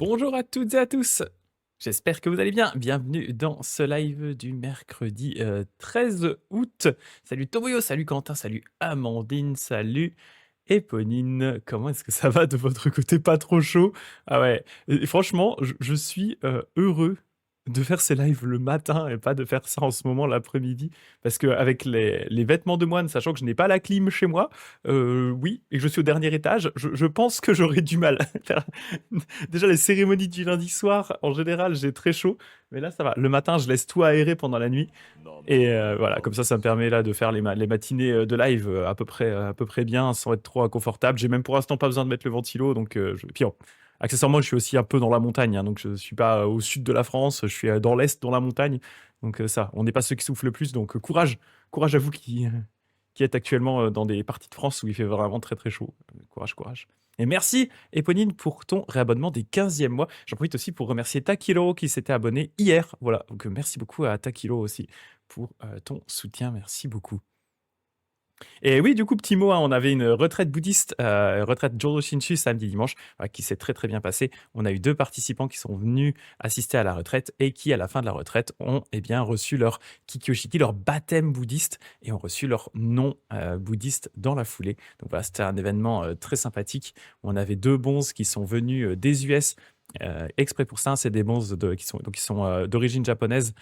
Bonjour à toutes et à tous. J'espère que vous allez bien. Bienvenue dans ce live du mercredi 13 août. Salut Tomoyo, salut Quentin, salut Amandine, salut Éponine. Comment est-ce que ça va de votre côté? Pas trop chaud? Ah ouais, et franchement, je suis heureux de faire ces lives le matin et pas de faire ça en ce moment l'après-midi. Parce qu'avec les vêtements de moine, sachant que je n'ai pas la clim chez moi, oui, et que je suis au dernier étage, je pense que j'aurais du mal à faire. Déjà, les cérémonies du lundi soir, en général, j'ai très chaud. Mais là, ça va. Le matin, je laisse tout aérer pendant la nuit. Et voilà, comme ça me permet là de faire les matinées de live à peu près bien, sans être trop inconfortable. J'ai même pour l'instant pas besoin de mettre le ventilo. Donc, puis, accessoirement, je suis aussi un peu dans la montagne. Hein, donc, je suis pas au sud de la France, je suis dans l'est, dans la montagne. Donc, ça, on n'est pas ceux qui soufflent le plus. Donc, courage. Courage à vous qui êtes actuellement dans des parties de France où il fait vraiment très très chaud. Courage, courage. Et merci, Eponine, pour ton réabonnement des 15e mois. J'en profite aussi pour remercier Takilo qui s'était abonné hier. Voilà, donc merci beaucoup à Takilo aussi pour ton soutien. Merci beaucoup. Et oui, du coup, petit mot, hein, on avait une retraite bouddhiste, retraite Jodo Shinshu samedi dimanche, qui s'est très très bien passée. On a eu 2 participants qui sont venus assister à la retraite et qui, à la fin de la retraite, ont bien reçu leur Kikyoshiki, leur baptême bouddhiste, et ont reçu leur nom bouddhiste dans la foulée. Donc voilà, c'était un événement très sympathique. On avait 2 bonzes qui sont venus des US exprès pour ça. C'est des bonzes qui sont d'origine japonaise,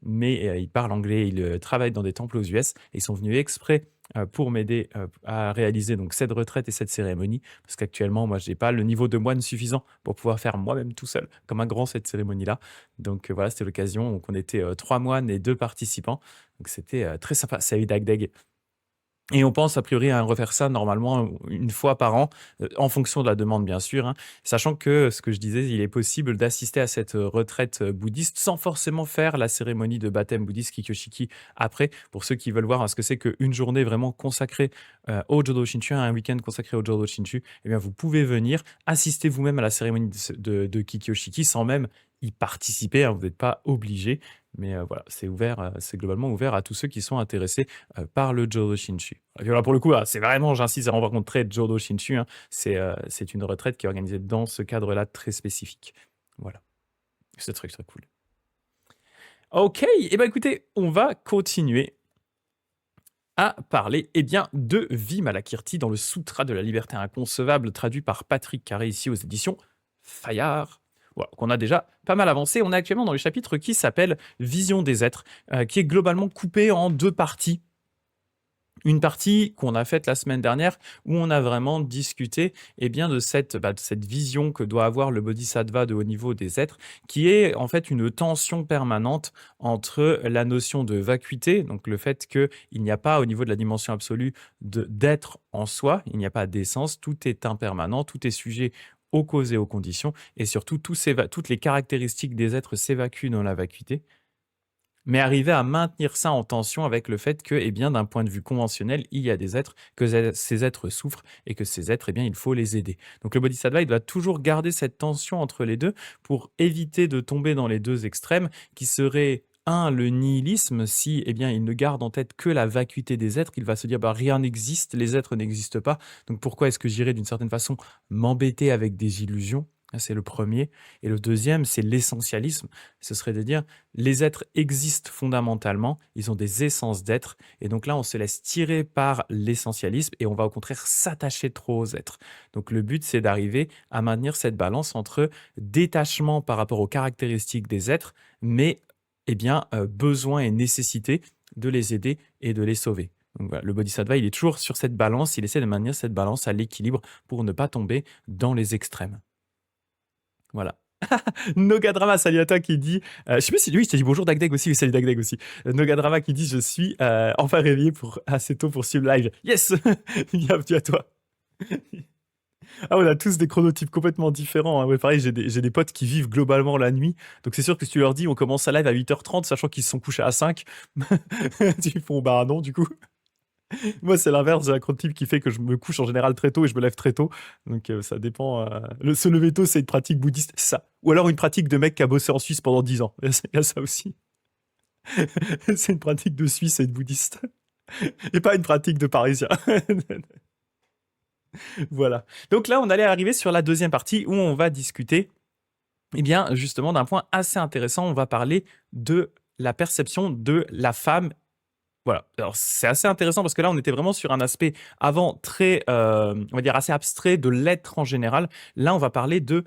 mais ils parlent anglais, ils travaillent dans des temples aux US, et ils sont venus exprès pour m'aider à réaliser donc cette retraite et cette cérémonie, parce qu'actuellement, moi, j'ai pas le niveau de moine suffisant pour pouvoir faire moi-même tout seul, comme un grand, cette cérémonie-là. Donc voilà, c'était l'occasion. Donc on était 3 moines et 2 participants. Donc c'était très sympa. Salut Dagdag. Et on pense a priori à refaire ça normalement une fois par an, en fonction de la demande bien sûr, hein. Sachant que, ce que je disais, il est possible d'assister à cette retraite bouddhiste sans forcément faire la cérémonie de baptême bouddhiste Kikyoshiki après. Pour ceux qui veulent voir, hein, ce que c'est qu'une journée vraiment consacrée au Jodo Shinshu, un week-end consacré au Jodo Shinshu, eh bien vous pouvez venir assister vous-même à la cérémonie de Kikyoshiki sans même y participer, hein, vous n'êtes pas obligé. Mais voilà, c'est ouvert, c'est globalement ouvert à tous ceux qui sont intéressés par le Jodo Shinshu. Et puis voilà, pour le coup, c'est vraiment, j'insiste, c'est vraiment très Jodo Shinshu, hein. C'est une retraite qui est organisée dans ce cadre-là très spécifique. Voilà. C'est très très cool. Ok, et ben écoutez, on va continuer à parler de Vimalakirti dans le Sutra de la liberté inconcevable, traduit par Patrick Carré ici aux éditions Fayard. Voilà, qu'on a déjà pas mal avancé. On est actuellement dans le chapitre qui s'appelle Vision des êtres, qui est globalement coupé en 2 parties. Une partie qu'on a faite la semaine dernière, où on a vraiment discuté de cette vision que doit avoir le bodhisattva de haut niveau des êtres, qui est en fait une tension permanente entre la notion de vacuité, donc le fait qu'il n'y a pas au niveau de la dimension absolue d'être en soi, il n'y a pas d'essence, tout est impermanent, tout est sujet aux causes et aux conditions, et surtout toutes les caractéristiques des êtres s'évacuent dans la vacuité. Mais arriver à maintenir ça en tension avec le fait que, d'un point de vue conventionnel, il y a des êtres, que ces êtres souffrent et que ces êtres, il faut les aider. Donc le bodhisattva, il doit toujours garder cette tension entre les deux pour éviter de tomber dans les 2 extrêmes qui seraient le nihilisme, si il ne garde en tête que la vacuité des êtres, il va se dire rien n'existe, les êtres n'existent pas, donc pourquoi est-ce que j'irais d'une certaine façon m'embêter avec des illusions? C'est le premier. Et le deuxième, c'est l'essentialisme. Ce serait de dire les êtres existent fondamentalement, ils ont des essences d'être, et donc là on se laisse tirer par l'essentialisme et on va au contraire s'attacher trop aux êtres. Donc le but, c'est d'arriver à maintenir cette balance entre détachement par rapport aux caractéristiques des êtres, mais besoin et nécessité de les aider et de les sauver. Donc voilà, le bodhisattva, il est toujours sur cette balance, il essaie de maintenir cette balance à l'équilibre pour ne pas tomber dans les extrêmes. Voilà. Nogadrama, salut à toi qui dit, je sais pas si lui, je t'ai dit bonjour Dagdag aussi, salut Dagdag aussi. Nogadrama qui dit, je suis enfin réveillé assez tôt pour suivre live. Yes. Bienvenue à toi. Ah, on a tous des chronotypes complètement différents, hein. Ouais, pareil, j'ai des potes qui vivent globalement la nuit. Donc c'est sûr que si tu leur dis, on commence à live à 8h30, sachant qu'ils se sont couchés à 5, ils font, bah non, du coup. Moi, c'est l'inverse, j'ai un chronotype qui fait que je me couche en général très tôt et je me lève très tôt. Donc ça dépend. Se lever tôt, c'est une pratique bouddhiste, c'est ça. Ou alors une pratique de mec qui a bossé en Suisse pendant 10 ans. Il y a ça aussi. C'est une pratique de Suisse et de bouddhiste. Et pas une pratique de parisien. Voilà. Donc là, on allait arriver sur la deuxième partie où on va discuter Eh bien, justement, d'un point assez intéressant, on va parler de la perception de la femme. Voilà, alors c'est assez intéressant parce que là, on était vraiment sur un aspect avant très, on va dire assez abstrait de l'être en général. Là, on va parler de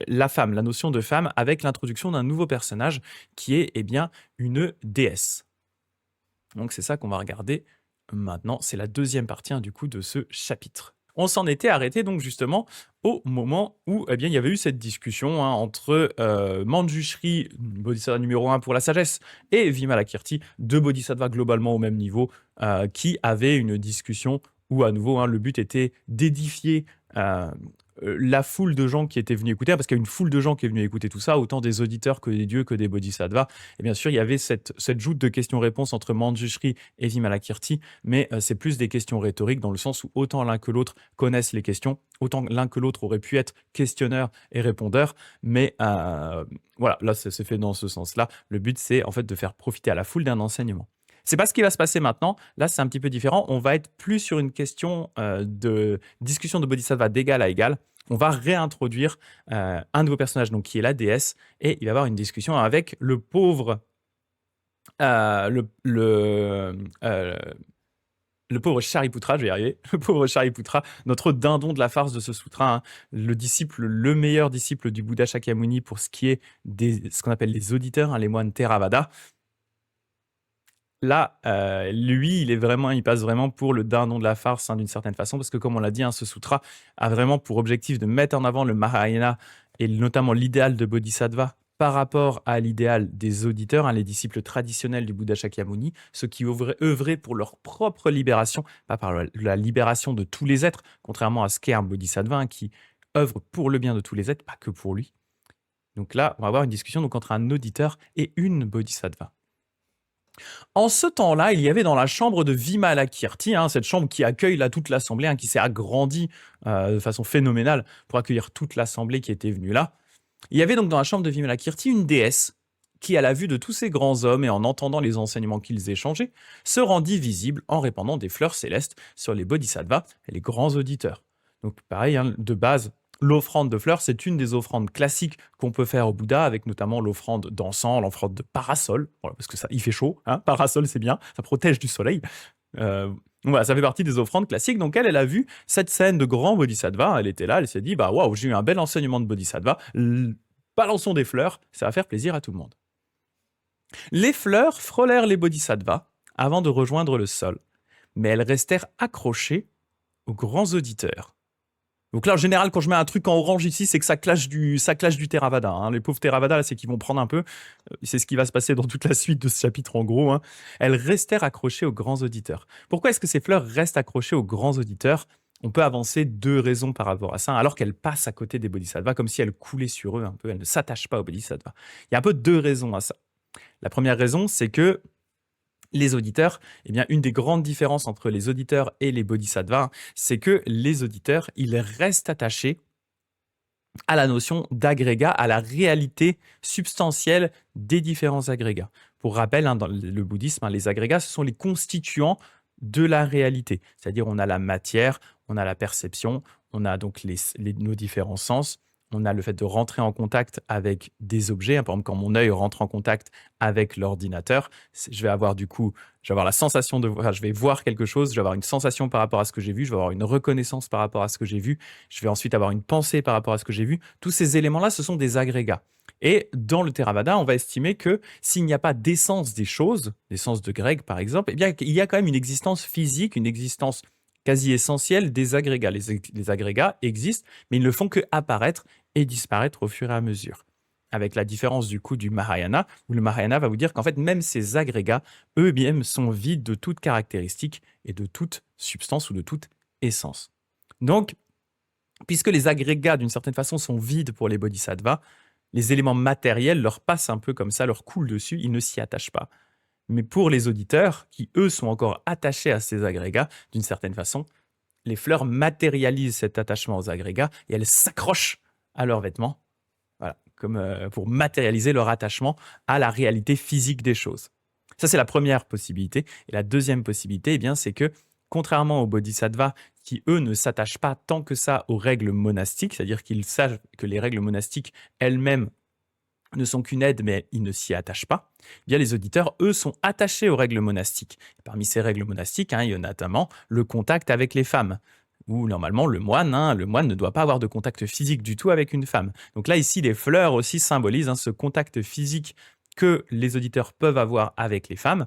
la femme, la notion de femme avec l'introduction d'un nouveau personnage qui est, eh bien, une déesse. Donc c'est ça qu'on va regarder maintenant. C'est la deuxième partie, du coup, de ce chapitre. On s'en était arrêté donc justement au moment où eh bien, il y avait eu cette discussion entre Manjushri, Bodhisattva numéro 1 pour la sagesse, et Vimalakirti, deux Bodhisattvas globalement au même niveau, qui avaient une discussion où à nouveau le but était d'édifier euh, la foule de gens qui étaient venus écouter, parce qu'il y a une foule de gens qui est venue écouter tout ça, autant des auditeurs que des dieux que des bodhisattvas. Et bien sûr, il y avait cette joute de questions-réponses entre Manjushri et Vimalakirti, mais c'est plus des questions rhétoriques dans le sens où autant l'un que l'autre connaissent les questions, autant l'un que l'autre aurait pu être questionneur et répondeur, mais voilà, là c'est fait dans ce sens-là. Le but c'est en fait de faire profiter à la foule d'un enseignement. C'est pas ce qui va se passer maintenant. Là, c'est un petit peu différent. On va être plus sur une question de discussion de bodhisattva d'égal à égal. On va réintroduire un nouveau personnage, donc qui est la déesse, et il va y avoir une discussion avec le pauvre le pauvre Shariputra, je vais y arriver, le pauvre Shariputra, notre dindon de la farce de ce sutra, le disciple, le meilleur disciple du Bouddha Shakyamuni pour ce qui est ce qu'on appelle les auditeurs, les moines Theravada. Là, lui, il passe vraiment pour le dindon de la farce d'une certaine façon, parce que comme on l'a dit, ce sutra a vraiment pour objectif de mettre en avant le Mahayana et notamment l'idéal de Bodhisattva par rapport à l'idéal des auditeurs, les disciples traditionnels du Bouddha Shakyamuni, ceux qui œuvraient pour leur propre libération, pas par la libération de tous les êtres, contrairement à ce qu'est un Bodhisattva qui œuvre pour le bien de tous les êtres, pas que pour lui. Donc là, on va avoir une discussion entre un auditeur et une Bodhisattva. En ce temps-là, il y avait dans la chambre de Vimalakirti, cette chambre qui accueille toute l'assemblée, qui s'est agrandie de façon phénoménale pour accueillir toute l'assemblée qui était venue là. Il y avait donc dans la chambre de Vimalakirti une déesse qui, à la vue de tous ces grands hommes et en entendant les enseignements qu'ils échangeaient, se rendit visible en répandant des fleurs célestes sur les bodhisattvas et les grands auditeurs. Donc pareil, de base, l'offrande de fleurs, c'est une des offrandes classiques qu'on peut faire au Bouddha, avec notamment l'offrande d'encens, l'offrande de parasol, voilà, parce que ça, il fait chaud, parasol c'est bien, ça protège du soleil. Voilà, ça fait partie des offrandes classiques. Donc elle a vu cette scène de grand bodhisattva, elle était là, elle s'est dit, bah waouh, j'ai eu un bel enseignement de bodhisattva, balançons des fleurs, ça va faire plaisir à tout le monde. Les fleurs frôlèrent les bodhisattvas avant de rejoindre le sol, mais elles restèrent accrochées aux grands auditeurs. Donc là, en général, quand je mets un truc en orange ici, c'est que ça clash du Theravada. Les pauvres Theravada, là, c'est qu'ils vont prendre un peu. C'est ce qui va se passer dans toute la suite de ce chapitre, en gros. Elles restèrent accrochées aux grands auditeurs. Pourquoi est-ce que ces fleurs restent accrochées aux grands auditeurs? On peut avancer deux raisons par rapport à ça, alors qu'elles passent à côté des bodhisattvas, comme si elles coulaient sur eux un peu. Elles ne s'attachent pas aux bodhisattvas. Il y a un peu deux raisons à ça. La première raison, c'est que les auditeurs, une des grandes différences entre les auditeurs et les bodhisattvas, c'est que les auditeurs, ils restent attachés à la notion d'agrégat, à la réalité substantielle des différents agrégats. Pour rappel, dans le bouddhisme, les agrégats, ce sont les constituants de la réalité. C'est-à-dire, on a la matière, on a la perception, on a donc nos différents sens, on a le fait de rentrer en contact avec des objets. Par exemple, quand mon œil rentre en contact avec l'ordinateur, je vais avoir la sensation de voir, je vais voir quelque chose, je vais avoir une sensation par rapport à ce que j'ai vu, je vais avoir une reconnaissance par rapport à ce que j'ai vu, je vais ensuite avoir une pensée par rapport à ce que j'ai vu. Tous ces éléments-là, ce sont des agrégats. Et dans le Theravada, on va estimer que s'il n'y a pas d'essence des choses, l'essence de Greg par exemple, il y a quand même une existence physique, une existence quasi essentielle des agrégats. Les agrégats existent, mais ils ne font que apparaître et disparaître au fur et à mesure. Avec la différence du coup du Mahayana, où le Mahayana va vous dire qu'en fait, même ces agrégats, eux-mêmes, sont vides de toute caractéristique et de toute substance ou de toute essence. Donc, puisque les agrégats, d'une certaine façon, sont vides pour les bodhisattvas, les éléments matériels leur passent un peu comme ça, leur coulent dessus, ils ne s'y attachent pas. Mais pour les auditeurs, qui eux sont encore attachés à ces agrégats, d'une certaine façon, les fleurs matérialisent cet attachement aux agrégats et elles s'accrochent à leurs vêtements, voilà, comme pour matérialiser leur attachement à la réalité physique des choses. Ça, c'est la première possibilité. Et la deuxième possibilité, c'est que, contrairement aux bodhisattvas, qui, eux, ne s'attachent pas tant que ça aux règles monastiques, c'est-à-dire qu'ils savent que les règles monastiques elles-mêmes ne sont qu'une aide, mais ils ne s'y attachent pas, eh bien les auditeurs, eux, sont attachés aux règles monastiques. Parmi ces règles monastiques, il y a notamment le contact avec les femmes, où normalement le moine ne doit pas avoir de contact physique du tout avec une femme. Donc là, ici, les fleurs aussi symbolisent ce contact physique que les auditeurs peuvent avoir avec les femmes.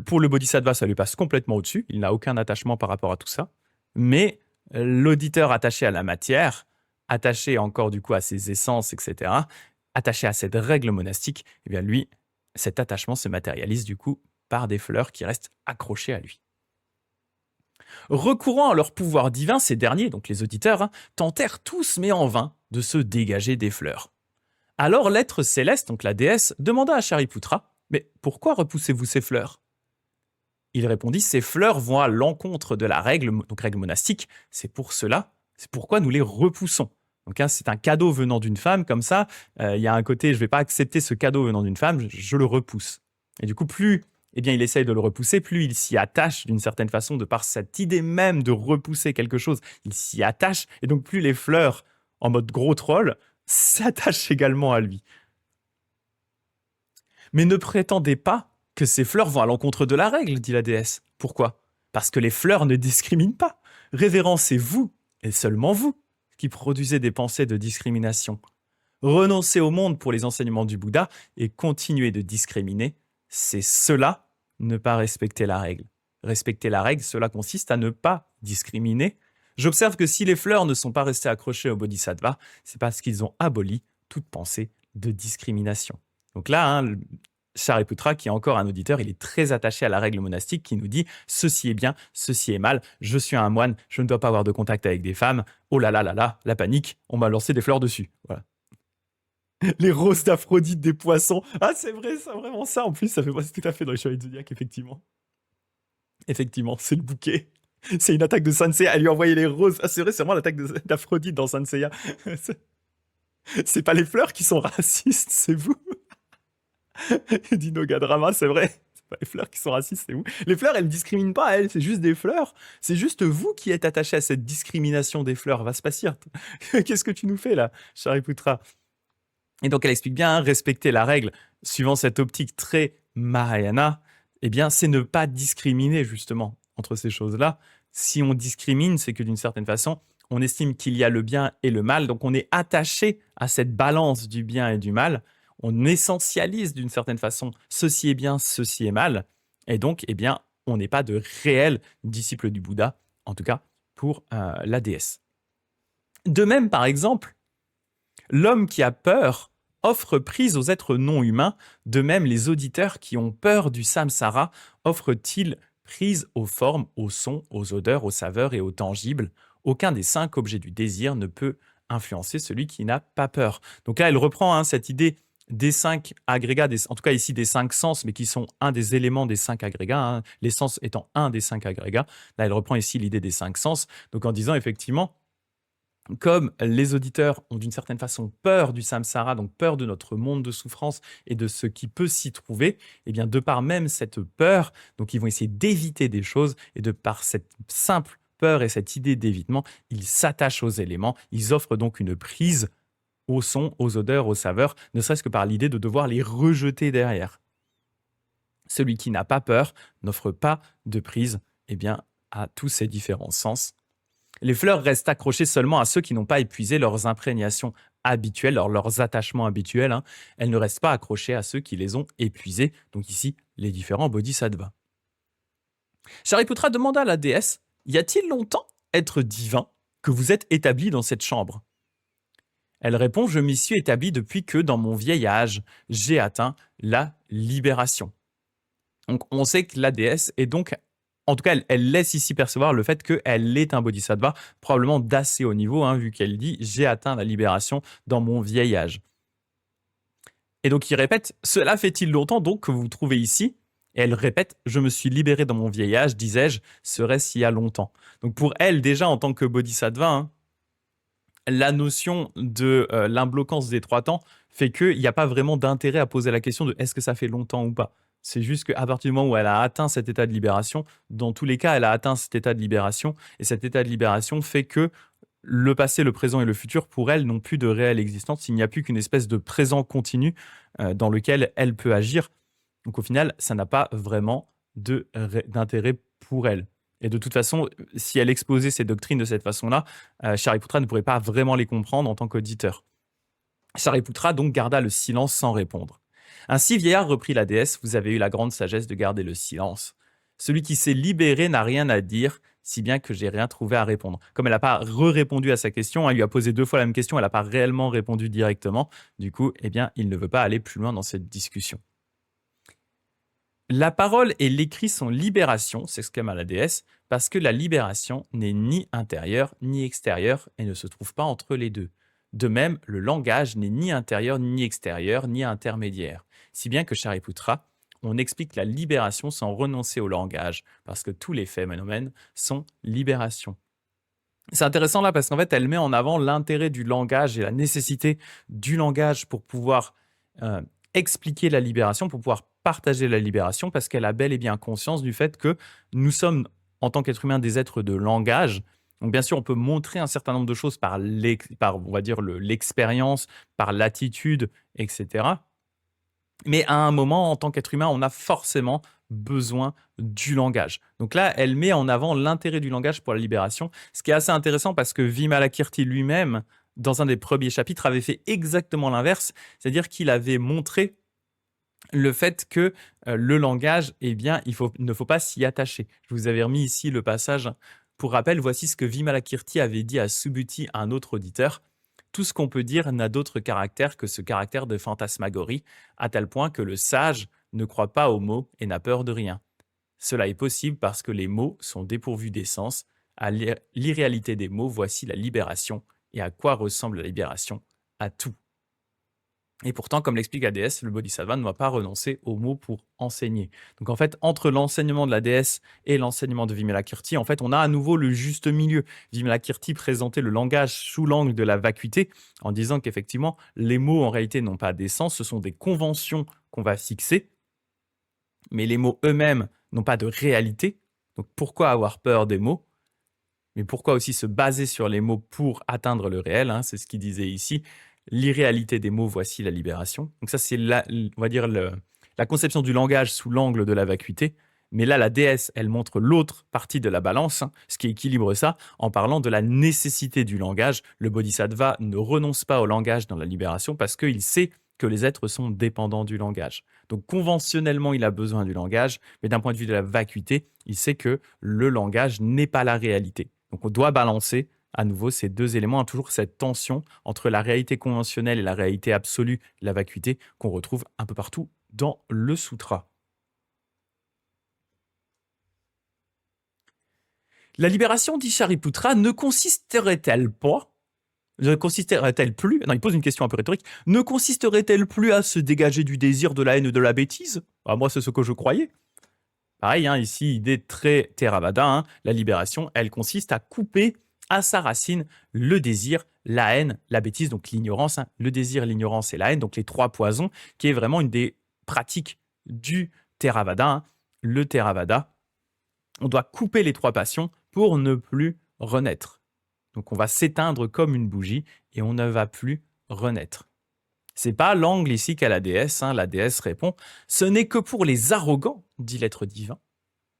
Pour le bodhisattva, ça lui passe complètement au-dessus, il n'a aucun attachement par rapport à tout ça, mais l'auditeur attaché à la matière, attaché encore du coup à ses essences, etc., attaché à cette règle monastique, eh bien lui, cet attachement se matérialise du coup par des fleurs qui restent accrochées à lui. Recourant à leur pouvoir divin, ces derniers, donc les auditeurs, tentèrent tous, mais en vain, de se dégager des fleurs. Alors l'être céleste, donc la déesse, demanda à Shariputra, « Mais pourquoi repoussez-vous ces fleurs ?» Il répondit, « Ces fleurs vont à l'encontre de la règle, donc règle monastique, c'est pour cela, c'est pourquoi nous les repoussons. » Donc c'est un cadeau venant d'une femme, comme ça, il y a un côté, je ne vais pas accepter ce cadeau venant d'une femme, je le repousse. Et du coup, plus il essaye de le repousser, plus il s'y attache d'une certaine façon, de par cette idée même de repousser quelque chose, il s'y attache, et donc plus les fleurs, en mode gros troll, s'attachent également à lui. Mais ne prétendez pas que ces fleurs vont à l'encontre de la règle, dit la déesse. Pourquoi ? Parce que les fleurs ne discriminent pas. Révérencez-vous, et seulement vous, qui produisez des pensées de discrimination. Renoncez au monde pour les enseignements du Bouddha et continuez de discriminer. C'est cela, ne pas respecter la règle. Respecter la règle, cela consiste à ne pas discriminer. J'observe que si les fleurs ne sont pas restées accrochées au bodhisattva, c'est parce qu'ils ont aboli toute pensée de discrimination. Donc là, Shariputra, qui est encore un auditeur, il est très attaché à la règle monastique qui nous dit « ceci est bien, ceci est mal, je suis un moine, je ne dois pas avoir de contact avec des femmes, oh là là là là, la panique, on m'a lancé des fleurs dessus. » Voilà. Les roses d'Aphrodite des poissons. Ah, c'est vrai, c'est vraiment ça. En plus, ça fait passer tout à fait dans les Chevaliers du Zodiaque, effectivement. Effectivement, c'est le bouquet. C'est une attaque de Sanseiya. Elle lui a envoyé les roses. Ah, c'est vrai, c'est vraiment l'attaque d'Aphrodite dans Sanseiya. C'est pas les fleurs qui sont racistes, c'est vous. Dinogadrama, c'est vrai. C'est pas les fleurs qui sont racistes, c'est vous. Les fleurs, elles ne discriminent pas, elles, c'est juste des fleurs. C'est juste vous qui êtes attaché à cette discrimination des fleurs. Vaspasir, qu'est-ce que tu nous fais là, Shariputra? Et donc elle explique bien, respecter la règle, suivant cette optique très Mahayana, eh bien c'est ne pas discriminer justement entre ces choses-là. Si on discrimine, c'est que d'une certaine façon, on estime qu'il y a le bien et le mal, donc on est attaché à cette balance du bien et du mal, on essentialise d'une certaine façon, ceci est bien, ceci est mal, et donc eh bien on n'est pas de réel disciple du Bouddha, en tout cas pour la déesse. De même, par exemple, l'homme qui a peur offre prise aux êtres non humains, de même les auditeurs qui ont peur du samsara offrent-ils prise aux formes, aux sons, aux odeurs, aux saveurs et aux tangibles. Aucun des 5 objets du désir ne peut influencer celui qui n'a pas peur. Donc là, elle reprend cette idée des 5 agrégats, en tout cas ici des 5 sens, mais qui sont un des éléments des 5 agrégats, les sens étant un des 5 agrégats. Là, elle reprend ici l'idée des 5 sens, donc en disant effectivement, comme les auditeurs ont d'une certaine façon peur du samsara, donc peur de notre monde de souffrance et de ce qui peut s'y trouver, eh bien de par même cette peur, donc ils vont essayer d'éviter des choses, et de par cette simple peur et cette idée d'évitement, ils s'attachent aux éléments, ils offrent donc une prise aux sons, aux odeurs, aux saveurs, ne serait-ce que par l'idée de devoir les rejeter derrière. Celui qui n'a pas peur n'offre pas de prise, eh bien, à tous ces différents sens. Les fleurs restent accrochées seulement à ceux qui n'ont pas épuisé leurs imprégnations habituelles, leurs attachements habituels. Elles ne restent pas accrochées à ceux qui les ont épuisés. Donc ici, les différents bodhisattvas. Shariputra demanda à la déesse, « Y a-t-il longtemps, être divin, que vous êtes établi dans cette chambre ?» Elle répond, « Je m'y suis établi depuis que, dans mon vieil âge, j'ai atteint la libération. » Donc on sait que la déesse est donc... En tout cas, elle laisse ici percevoir le fait qu'elle est un bodhisattva, probablement d'assez haut niveau, vu qu'elle dit « j'ai atteint la libération dans mon vieil âge ». Et donc il répète « Cela fait-il longtemps donc que vous vous trouvez ici ?» Et elle répète « Je me suis libérée dans mon vieil âge, disais-je, serait-ce il y a longtemps ?» Donc pour elle, déjà en tant que bodhisattva, la notion de l'imbloquance des 3 temps fait qu'il n'y a pas vraiment d'intérêt à poser la question de « est-ce que ça fait longtemps ou pas ?» C'est juste qu'à partir du moment où elle a atteint cet état de libération, dans tous les cas, elle a atteint cet état de libération, et cet état de libération fait que le passé, le présent et le futur, pour elle, n'ont plus de réelle existence. Il n'y a plus qu'une espèce de présent continu dans lequel elle peut agir. Donc au final, ça n'a pas vraiment d'intérêt pour elle. Et de toute façon, si elle exposait ses doctrines de cette façon-là, Shariputra ne pourrait pas vraiment les comprendre en tant qu'auditeur. Shariputra donc garda le silence sans répondre. Ainsi, vieillard, reprit la déesse, vous avez eu la grande sagesse de garder le silence. Celui qui s'est libéré n'a rien à dire, si bien que j'ai rien trouvé à répondre. Comme elle n'a pas répondu à sa question, elle lui a posé 2 fois la même question, elle n'a pas réellement répondu directement. Du coup, eh bien, il ne veut pas aller plus loin dans cette discussion. La parole et l'écrit sont libération, s'exclama la déesse, parce que la libération n'est ni intérieure ni extérieure et ne se trouve pas entre les deux. De même, le langage n'est ni intérieur ni extérieur ni intermédiaire. Si bien que Shariputra, on explique la libération sans renoncer au langage, parce que tous les phénomènes sont libération. C'est intéressant là parce qu'en fait, elle met en avant l'intérêt du langage et la nécessité du langage pour pouvoir euh, expliquer la libération, pour pouvoir partager la libération, parce qu'elle a bel et bien conscience du fait que nous sommes, en tant qu'être humain, des êtres de langage. Donc bien sûr, on peut montrer un certain nombre de choses par on va dire, l'expérience, par l'attitude, etc. Mais à un moment, en tant qu'être humain, on a forcément besoin du langage. Donc là, elle met en avant l'intérêt du langage pour la libération, ce qui est assez intéressant parce que Vimalakirti lui-même, dans un des premiers chapitres, avait fait exactement l'inverse, c'est-à-dire qu'il avait montré le fait que le langage, eh bien, ne faut pas s'y attacher. Je vous avais remis ici le passage. Pour rappel, voici ce que Vimalakirti avait dit à Subhuti, un autre auditeur. Tout ce qu'on peut dire n'a d'autre caractère que ce caractère de fantasmagorie, à tel point que le sage ne croit pas aux mots et n'a peur de rien. Cela est possible parce que les mots sont dépourvus d'essence. À l'irréalité des mots, voici la libération. Et à quoi ressemble la libération? À tout. Et pourtant, comme l'explique la déesse, le bodhisattva ne doit pas renoncer aux mots pour enseigner. Donc en fait, entre l'enseignement de la déesse et l'enseignement de Vimalakirti, en fait, on a à nouveau le juste milieu. Vimalakirti présentait le langage sous l'angle de la vacuité, en disant qu'effectivement, les mots en réalité n'ont pas d'essence, ce sont des conventions qu'on va fixer, mais les mots eux-mêmes n'ont pas de réalité. Donc pourquoi avoir peur des mots? Mais pourquoi aussi se baser sur les mots pour atteindre le réel, hein? C'est ce qu'il disait ici. L'irréalité des mots, voici la libération. Donc ça, c'est on va dire la conception du langage sous l'angle de la vacuité. Mais là, la déesse, elle montre l'autre partie de la balance, hein, ce qui équilibre ça, en parlant de la nécessité du langage. Le bodhisattva ne renonce pas au langage dans la libération parce qu'il sait que les êtres sont dépendants du langage. Donc conventionnellement, il a besoin du langage, mais d'un point de vue de la vacuité, il sait que le langage n'est pas la réalité. Donc on doit balancer à nouveau ces 2 éléments, hein, toujours cette tension entre la réalité conventionnelle et la réalité absolue de la vacuité qu'on retrouve un peu partout dans le sutra. La libération d'Ishariputra ne consisterait-elle pas, ne consisterait-elle plus, non, il pose une question un peu rhétorique, ne consisterait-elle plus à se dégager du désir, de la haine et de la bêtise? Moi, c'est ce que je croyais. Pareil, hein, ici, idée très Theravada, hein, la libération, elle consiste à couper à sa racine le désir, la haine, la bêtise, donc l'ignorance, hein, le désir, l'ignorance et la haine, donc les 3 poisons, qui est vraiment une des pratiques du Theravada. Hein. Le Theravada, on doit couper les 3 passions pour ne plus renaître. Donc on va s'éteindre comme une bougie et on ne va plus renaître. C'est pas l'angle ici qu'a la déesse. Hein. La déesse répond « Ce n'est que pour les arrogants, dit l'être divin,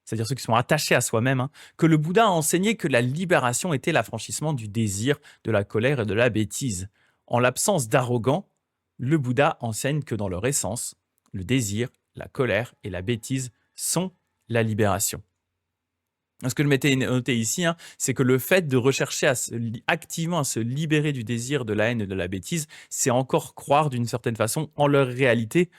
c'est-à-dire ceux qui sont attachés à soi-même, hein, que le Bouddha a enseigné que la libération était l'affranchissement du désir, de la colère et de la bêtise. En l'absence d'arrogants, le Bouddha enseigne que dans leur essence, le désir, la colère et la bêtise sont la libération. » Ce que je m'étais noté ici, hein, c'est que le fait de rechercher activement à se libérer du désir, de la haine et de la bêtise, c'est encore croire d'une certaine façon en leur réalité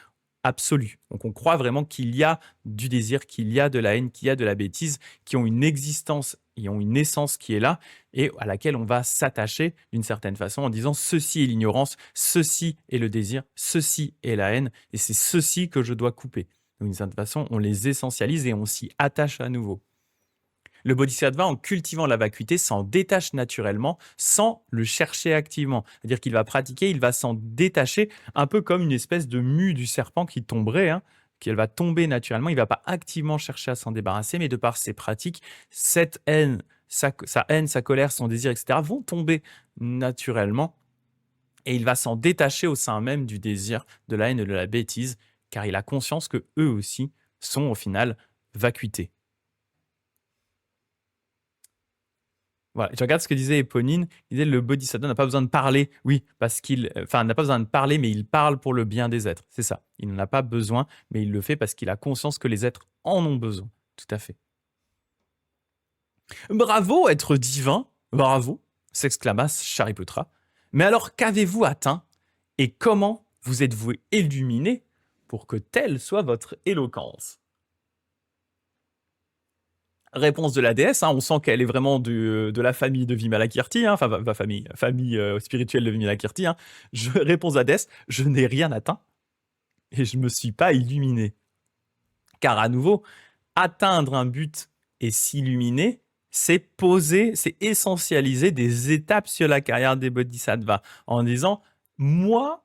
absolue. Donc on croit vraiment qu'il y a du désir, qu'il y a de la haine, qu'il y a de la bêtise, qui ont une existence, qui ont une essence qui est là et à laquelle on va s'attacher d'une certaine façon en disant ceci est l'ignorance, ceci est le désir, ceci est la haine et c'est ceci que je dois couper. Donc d'une certaine façon, on les essentialise et on s'y attache à nouveau. Le bodhisattva, en cultivant la vacuité, s'en détache naturellement sans le chercher activement. C'est-à-dire qu'il va pratiquer, il va s'en détacher, un peu comme une espèce de mue du serpent qui tomberait, hein, qu'elle va tomber naturellement. Il ne va pas activement chercher à s'en débarrasser, mais de par ses pratiques, cette haine, sa haine, sa colère, son désir, etc., vont tomber naturellement. Et il va s'en détacher au sein même du désir, de la haine et de la bêtise, car il a conscience que eux aussi sont au final vacuités. Voilà, je regarde ce que disait Éponine. Il disait le bodhisattva n'a pas besoin de parler. Oui, parce n'a pas besoin de parler, mais il parle pour le bien des êtres. C'est ça. Il n'en a pas besoin, mais il le fait parce qu'il a conscience que les êtres en ont besoin. Tout à fait. Bravo, être divin. Bravo, s'exclama Shariputra. Mais alors, qu'avez-vous atteint et comment vous êtes-vous illuminé pour que telle soit votre éloquence? Réponse de la déesse, on sent qu'elle est vraiment de la famille de Vimalakirti, enfin, famille spirituelle de Vimalakirti. Réponse de la déesse, je n'ai rien atteint et je ne me suis pas illuminé. Car à nouveau, atteindre un but et s'illuminer, c'est poser, c'est essentialiser des étapes sur la carrière des bodhisattvas en disant, moi,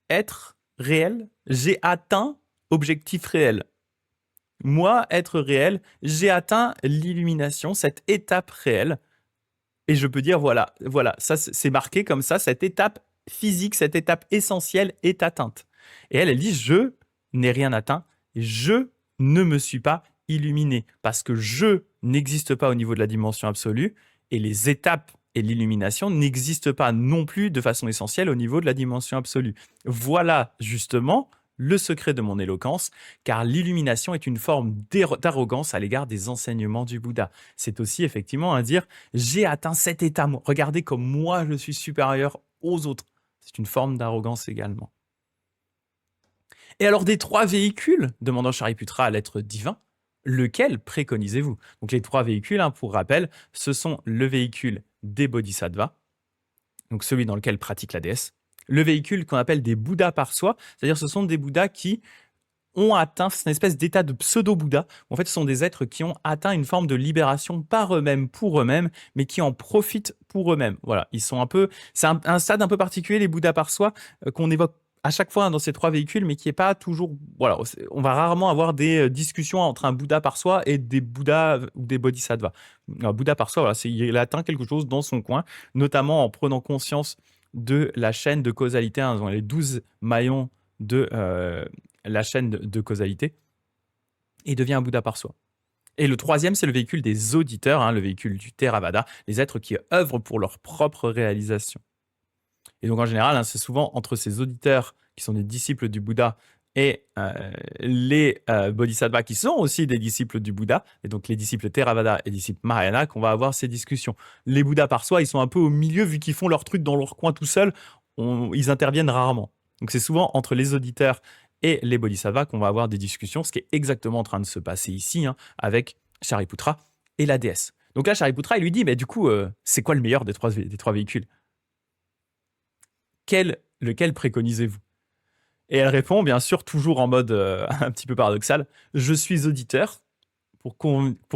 être réel, j'ai atteint objectif réel. Moi, être réel, j'ai atteint l'illumination, cette étape réelle. Et je peux dire, voilà, ça c'est marqué comme ça, cette étape physique, cette étape essentielle est atteinte. Et elle dit, je n'ai rien atteint, je ne me suis pas illuminé, parce que je n'existe pas au niveau de la dimension absolue, et les étapes et l'illumination n'existent pas non plus de façon essentielle au niveau de la dimension absolue. Voilà justement le secret de mon éloquence, car l'illumination est une forme d'arrogance à l'égard des enseignements du Bouddha. C'est aussi effectivement à dire « j'ai atteint cet état, regardez comme moi je suis supérieur aux autres ». C'est une forme d'arrogance également. Et alors des 3 véhicules, demandant Shariputra à l'être divin, lequel préconisez-vous? Donc les 3 véhicules, pour rappel, ce sont le véhicule des bodhisattvas, donc celui dans lequel pratique la déesse, le véhicule qu'on appelle des Bouddhas par soi, c'est-à-dire ce sont des Bouddhas qui ont atteint une espèce d'état de pseudo-Bouddha. En fait, ce sont des êtres qui ont atteint une forme de libération par eux-mêmes, pour eux-mêmes, mais qui en profitent pour eux-mêmes. Voilà, ils sont c'est un stade un peu particulier, les Bouddhas par soi, qu'on évoque à chaque fois dans ces 3 véhicules, mais qui n'est pas toujours... Voilà, on va rarement avoir des discussions entre un Bouddha par soi et des Bouddhas ou des Bodhisattvas. Un Bouddha par soi, voilà, il atteint quelque chose dans son coin, notamment en prenant conscience de la chaîne de causalité, les 12 maillons de la chaîne de causalité, et devient un Bouddha par soi. Et le 3e, c'est le véhicule des auditeurs, le véhicule du Theravada, les êtres qui œuvrent pour leur propre réalisation. Et donc en général, c'est souvent entre ces auditeurs qui sont des disciples du Bouddha et les bodhisattvas qui sont aussi des disciples du Bouddha, et donc les disciples Theravada et disciples Mahayana, qu'on va avoir ces discussions. Les Bouddhas par soi, ils sont un peu au milieu, vu qu'ils font leur truc dans leur coin tout seuls, ils interviennent rarement. Donc c'est souvent entre les auditeurs et les bodhisattvas qu'on va avoir des discussions, ce qui est exactement en train de se passer ici, avec Shariputra et la déesse. Donc là, Shariputra, il lui dit, mais du coup, c'est quoi le meilleur des 3 véhicules? Lequel préconisez-vous? Et elle répond, bien sûr, toujours en mode un petit peu paradoxal, je suis auditeur pour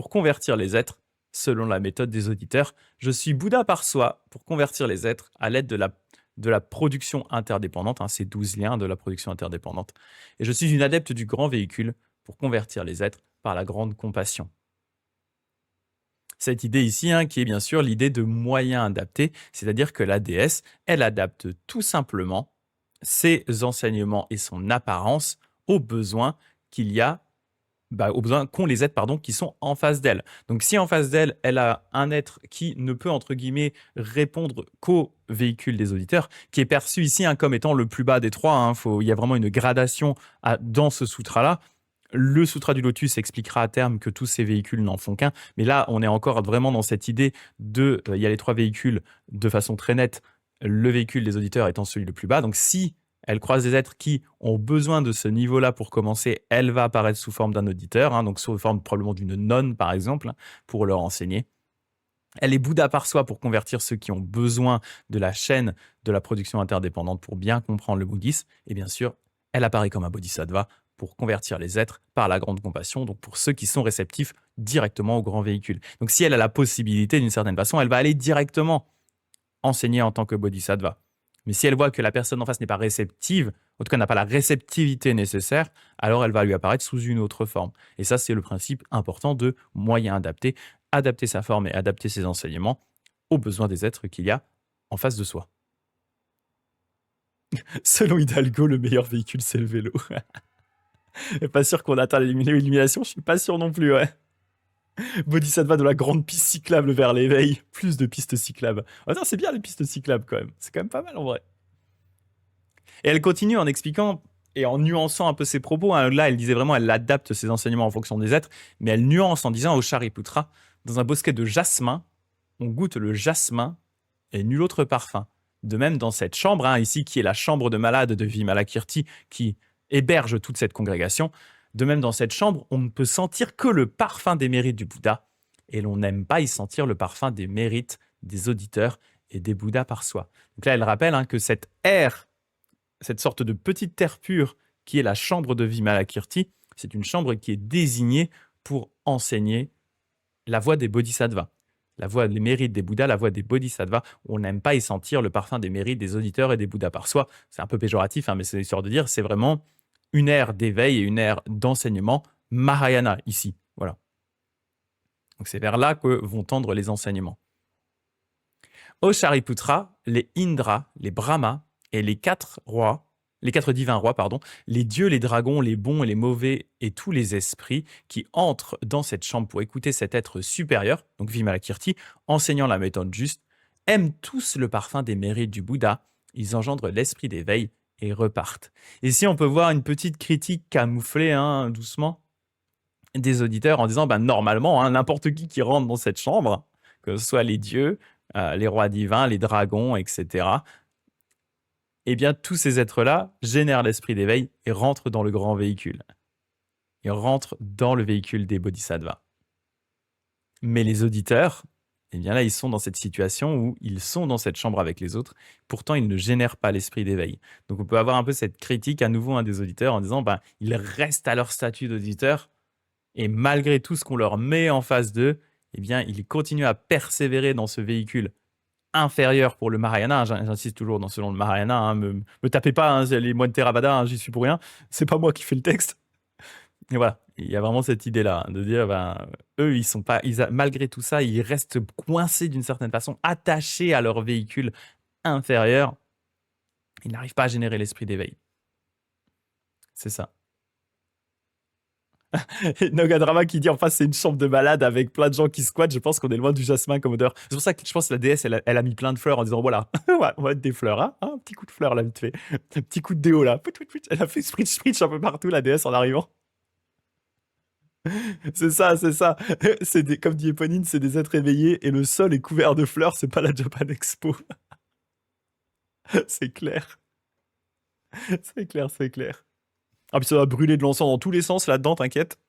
convertir les êtres selon la méthode des auditeurs. Je suis Bouddha par soi pour convertir les êtres à l'aide de la production interdépendante, ces 12 liens de la production interdépendante. Et je suis une adepte du grand véhicule pour convertir les êtres par la grande compassion. Cette idée ici, qui est bien sûr l'idée de moyen adapté, c'est-à-dire que la déesse, elle adapte tout simplement ses enseignements et son apparence aux besoins qu'il y a, aux besoins qu'ont les êtres qui sont en face d'elle. Donc si en face d'elle, elle a un être qui ne peut, entre guillemets, répondre qu'au véhicule des auditeurs, qui est perçu ici comme étant le plus bas des 3, il y a vraiment une gradation dans ce sutra-là. Le Sutra du Lotus expliquera à terme que tous ces véhicules n'en font qu'un, mais là, on est encore vraiment dans cette idée il y a les 3 véhicules de façon très nette, le véhicule des auditeurs étant celui le plus bas. Donc, si elle croise des êtres qui ont besoin de ce niveau-là pour commencer, elle va apparaître sous forme d'un auditeur, donc sous forme probablement d'une nonne, par exemple, pour leur enseigner. Elle est Bouddha par soi pour convertir ceux qui ont besoin de la chaîne de la production interdépendante pour bien comprendre le bouddhisme. Et bien sûr, elle apparaît comme un bodhisattva pour convertir les êtres par la grande compassion, donc pour ceux qui sont réceptifs directement au grand véhicule. Donc si elle a la possibilité, d'une certaine façon, elle va aller directement enseigner en tant que bodhisattva. Mais si elle voit que la personne en face n'est pas réceptive, en tout cas n'a pas la réceptivité nécessaire, alors elle va lui apparaître sous une autre forme. Et ça, c'est le principe important de moyen adapté, adapter sa forme et adapter ses enseignements aux besoins des êtres qu'il y a en face de soi. Selon Hidalgo, le meilleur véhicule, c'est le vélo. Pas sûr qu'on atteint l'illumination, je suis pas sûr non plus, ouais. Bodhisattva de la grande piste cyclable vers l'éveil. Plus de pistes cyclables. Attends, c'est bien les pistes cyclables quand même. C'est quand même pas mal en vrai. Et elle continue en expliquant et en nuançant un peu ses propos. Hein. Là, elle disait vraiment, elle adapte ses enseignements en fonction des êtres, mais elle nuance en disant au Shariputra, dans un bosquet de jasmin, on goûte le jasmin et nul autre parfum. De même, dans cette chambre, hein, ici, qui est la chambre de malade de Vimalakirti, qui héberge toute cette congrégation, de même, dans cette chambre, on ne peut sentir que le parfum des mérites du Bouddha, et l'on n'aime pas y sentir le parfum des mérites des auditeurs et des Bouddhas par soi. Donc là, elle rappelle hein, que cette air, cette sorte de petite terre pure qui est la chambre de Vimalakirti, c'est une chambre qui est désignée pour enseigner la voie des bodhisattvas. La voie des mérites des Bouddhas, la voie des bodhisattvas, on n'aime pas y sentir le parfum des mérites des auditeurs et des Bouddhas par soi. C'est un peu péjoratif, hein, mais c'est histoire de dire, c'est vraiment une ère d'éveil et une ère d'enseignement Mahayana ici. Voilà. Donc c'est vers là que vont tendre les enseignements. Au Shariputra, les Indras, les Brahmas et les quatre divins rois, les dieux, les dragons, les bons et les mauvais et tous les esprits qui entrent dans cette chambre pour écouter cet être supérieur, donc Vimalakirti, enseignant la méthode juste, aiment tous le parfum des mérites du Bouddha, ils engendrent l'esprit d'éveil et repartent. Ici, on peut voir une petite critique camouflée, hein, doucement, des auditeurs en disant, normalement, hein, n'importe qui rentre dans cette chambre, que ce soit les dieux, les rois divins, les dragons, etc., eh bien, tous ces êtres-là génèrent l'esprit d'éveil et rentrent dans le grand véhicule. Ils rentrent dans le véhicule des bodhisattvas. Mais les auditeurs, eh bien là, ils sont dans cette situation où ils sont dans cette chambre avec les autres, pourtant ils ne génèrent pas l'esprit d'éveil. Donc on peut avoir un peu cette critique à nouveau des auditeurs en disant, ils restent à leur statut d'auditeur, et malgré tout ce qu'on leur met en face d'eux, eh bien, ils continuent à persévérer dans ce véhicule inférieur pour le Mahayana. J'insiste toujours dans selon le Mahayana. Hein, me tapez pas, hein, les moines Theravada, hein, j'y suis pour rien. C'est pas moi qui fais le texte. Et voilà, il y a vraiment cette idée-là, de dire, eux, ils sont pas, malgré tout ça, ils restent coincés d'une certaine façon, attachés à leur véhicule inférieur. Ils n'arrivent pas à générer l'esprit d'éveil. C'est ça. Nogadrama qui dit en face c'est une chambre de malade avec plein de gens qui squattent. Je pense qu'on est loin du jasmin comme odeur. C'est pour ça que je pense que la déesse elle a mis plein de fleurs en disant voilà, on va mettre des fleurs, hein, un petit coup de fleurs là vite fait, un petit coup de déo là. Elle a fait spritch un peu partout la déesse en arrivant. C'est ça, c'est ça. Comme dit Eponine, c'est des êtres éveillés et le sol est couvert de fleurs. C'est pas la Japan Expo. C'est clair. C'est clair, c'est clair. Ah puis ça va brûler de l'encens dans tous les sens là-dedans, t'inquiète.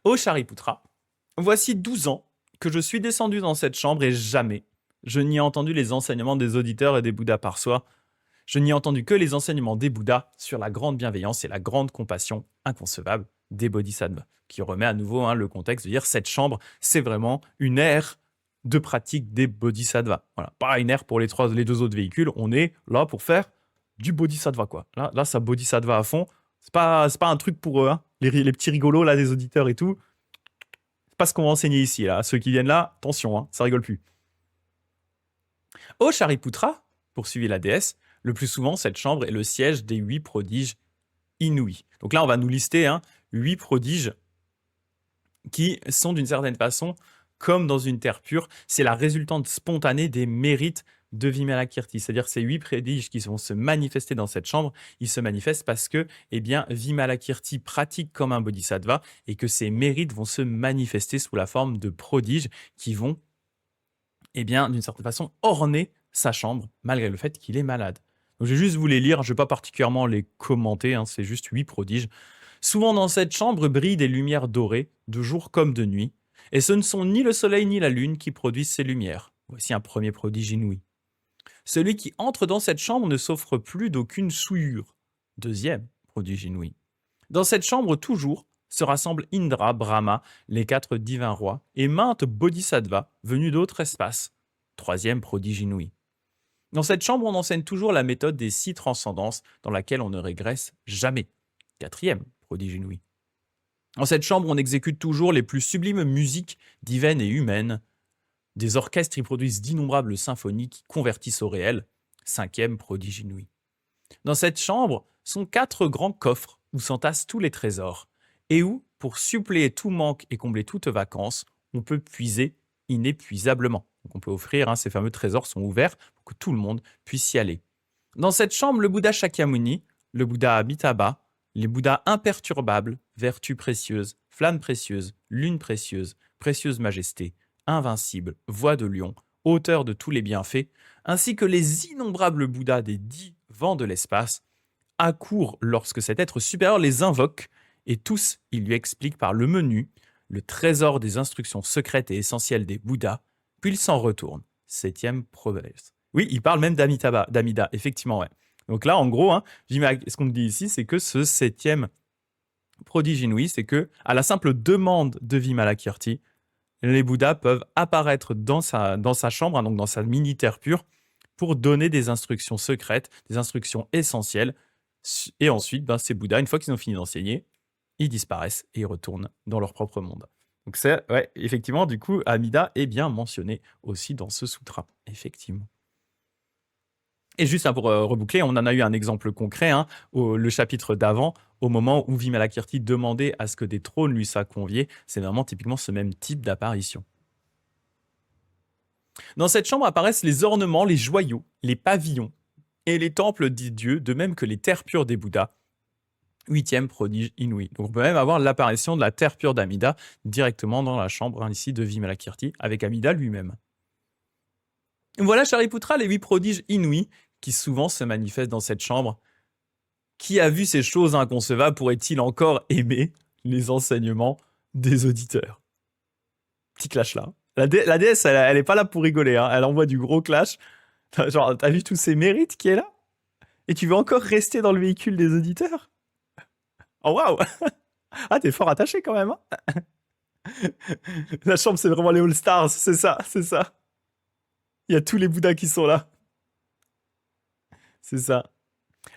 Au Shariputra, voici 12 ans que je suis descendu dans cette chambre et jamais je n'y ai entendu les enseignements des auditeurs et des Bouddhas par soi. Je n'y ai entendu que les enseignements des Bouddhas sur la grande bienveillance et la grande compassion inconcevable des bodhisattvas, qui remet à nouveau le contexte de dire cette chambre, c'est vraiment une ère de pratique des bodhisattvas. Voilà, pas une ère pour les deux autres véhicules, on est là pour faire du bodhisattva, quoi. Là ça bodhisattva à fond. C'est pas un truc pour eux, hein. Les petits rigolos là des auditeurs et tout. C'est pas ce qu'on va enseigner ici là. Ceux qui viennent là, attention, hein, ça rigole plus. Au Shariputra, poursuivit la déesse, le plus souvent cette chambre est le siège des 8 prodiges inouïs. Donc là on va nous lister 8 prodiges qui sont d'une certaine façon comme dans une terre pure. C'est la résultante spontanée des mérites de Vimalakirti. C'est-à-dire ces 8 prodiges qui vont se manifester dans cette chambre, ils se manifestent parce que Vimalakirti pratique comme un bodhisattva et que ces mérites vont se manifester sous la forme de prodiges qui vont, d'une certaine façon, orner sa chambre malgré le fait qu'il est malade. Donc, je vais juste vous les lire, je ne vais pas particulièrement les commenter, c'est juste 8 prodiges. Souvent dans cette chambre brillent des lumières dorées, de jour comme de nuit, et ce ne sont ni le soleil ni la lune qui produisent ces lumières. Voici un premier prodige inouï. Celui qui entre dans cette chambre ne s'offre plus d'aucune souillure. Deuxième prodige inouï. Dans cette chambre toujours se rassemblent Indra, Brahma, les 4 divins rois, et maintes bodhisattvas venus d'autres espaces. Troisième prodige inouï. Dans cette chambre, on enseigne toujours la méthode des 6 transcendances dans laquelle on ne régresse jamais. Quatrième prodige inouï. Dans cette chambre, on exécute toujours les plus sublimes musiques divines et humaines. Des orchestres y produisent d'innombrables symphonies qui convertissent au réel. Cinquième prodige inouï. Dans cette chambre sont 4 grands coffres où s'entassent tous les trésors et où, pour suppléer tout manque et combler toute vacance, on peut puiser inépuisablement. Donc on peut offrir, ces fameux trésors sont ouverts pour que tout le monde puisse y aller. Dans cette chambre, le Bouddha Shakyamuni, le Bouddha Amitabha, les Bouddhas imperturbables, vertus précieuses, flammes précieuses, lune précieuse, précieuse majesté, invincible, voix de lion, auteur de tous les bienfaits, ainsi que les innombrables Bouddhas des 10 vents de l'espace, accourent lorsque cet être supérieur les invoque, et tous, ils lui expliquent par le menu le trésor des instructions secrètes et essentielles des Bouddhas, puis ils s'en retournent. Septième promesse. Oui, il parle même d'Amida, effectivement, ouais. Donc là, en gros, ce qu'on me dit ici, c'est que ce septième prodige inouï, c'est que, à la simple demande de Vimalakirti, les Bouddhas peuvent apparaître dans sa chambre, donc dans sa mini-terre pure, pour donner des instructions secrètes, des instructions essentielles. Et ensuite, ces Bouddhas, une fois qu'ils ont fini d'enseigner, ils disparaissent et ils retournent dans leur propre monde. Donc c'est, ouais, effectivement, du coup, Amida est bien mentionné aussi dans ce sutra, effectivement. Et juste pour reboucler, on en a eu un exemple concret, le chapitre d'avant, au moment où Vimalakirti demandait à ce que des trônes lui soient conviés. C'est vraiment typiquement ce même type d'apparition. Dans cette chambre apparaissent les ornements, les joyaux, les pavillons et les temples des dieux, de même que les terres pures des Bouddhas. 8e prodige inouï. Donc on peut même avoir l'apparition de la terre pure d'Amida directement dans la chambre ici de Vimalakirti avec Amida lui-même. Voilà Shariputra, les 8 prodiges inouïs qui souvent se manifestent dans cette chambre. Qui a vu ces choses inconcevables pourrait-il encore aimer les enseignements des auditeurs? Petit clash là. La déesse, elle est pas là pour rigoler, elle envoie du gros clash. Genre, t'as vu tous ces mérites qui est là? Et tu veux encore rester dans le véhicule des auditeurs? Oh waouh! Ah, t'es fort attaché quand même. La chambre, c'est vraiment les All-Stars, c'est ça, c'est ça. Il y a tous les Bouddhas qui sont là. C'est ça.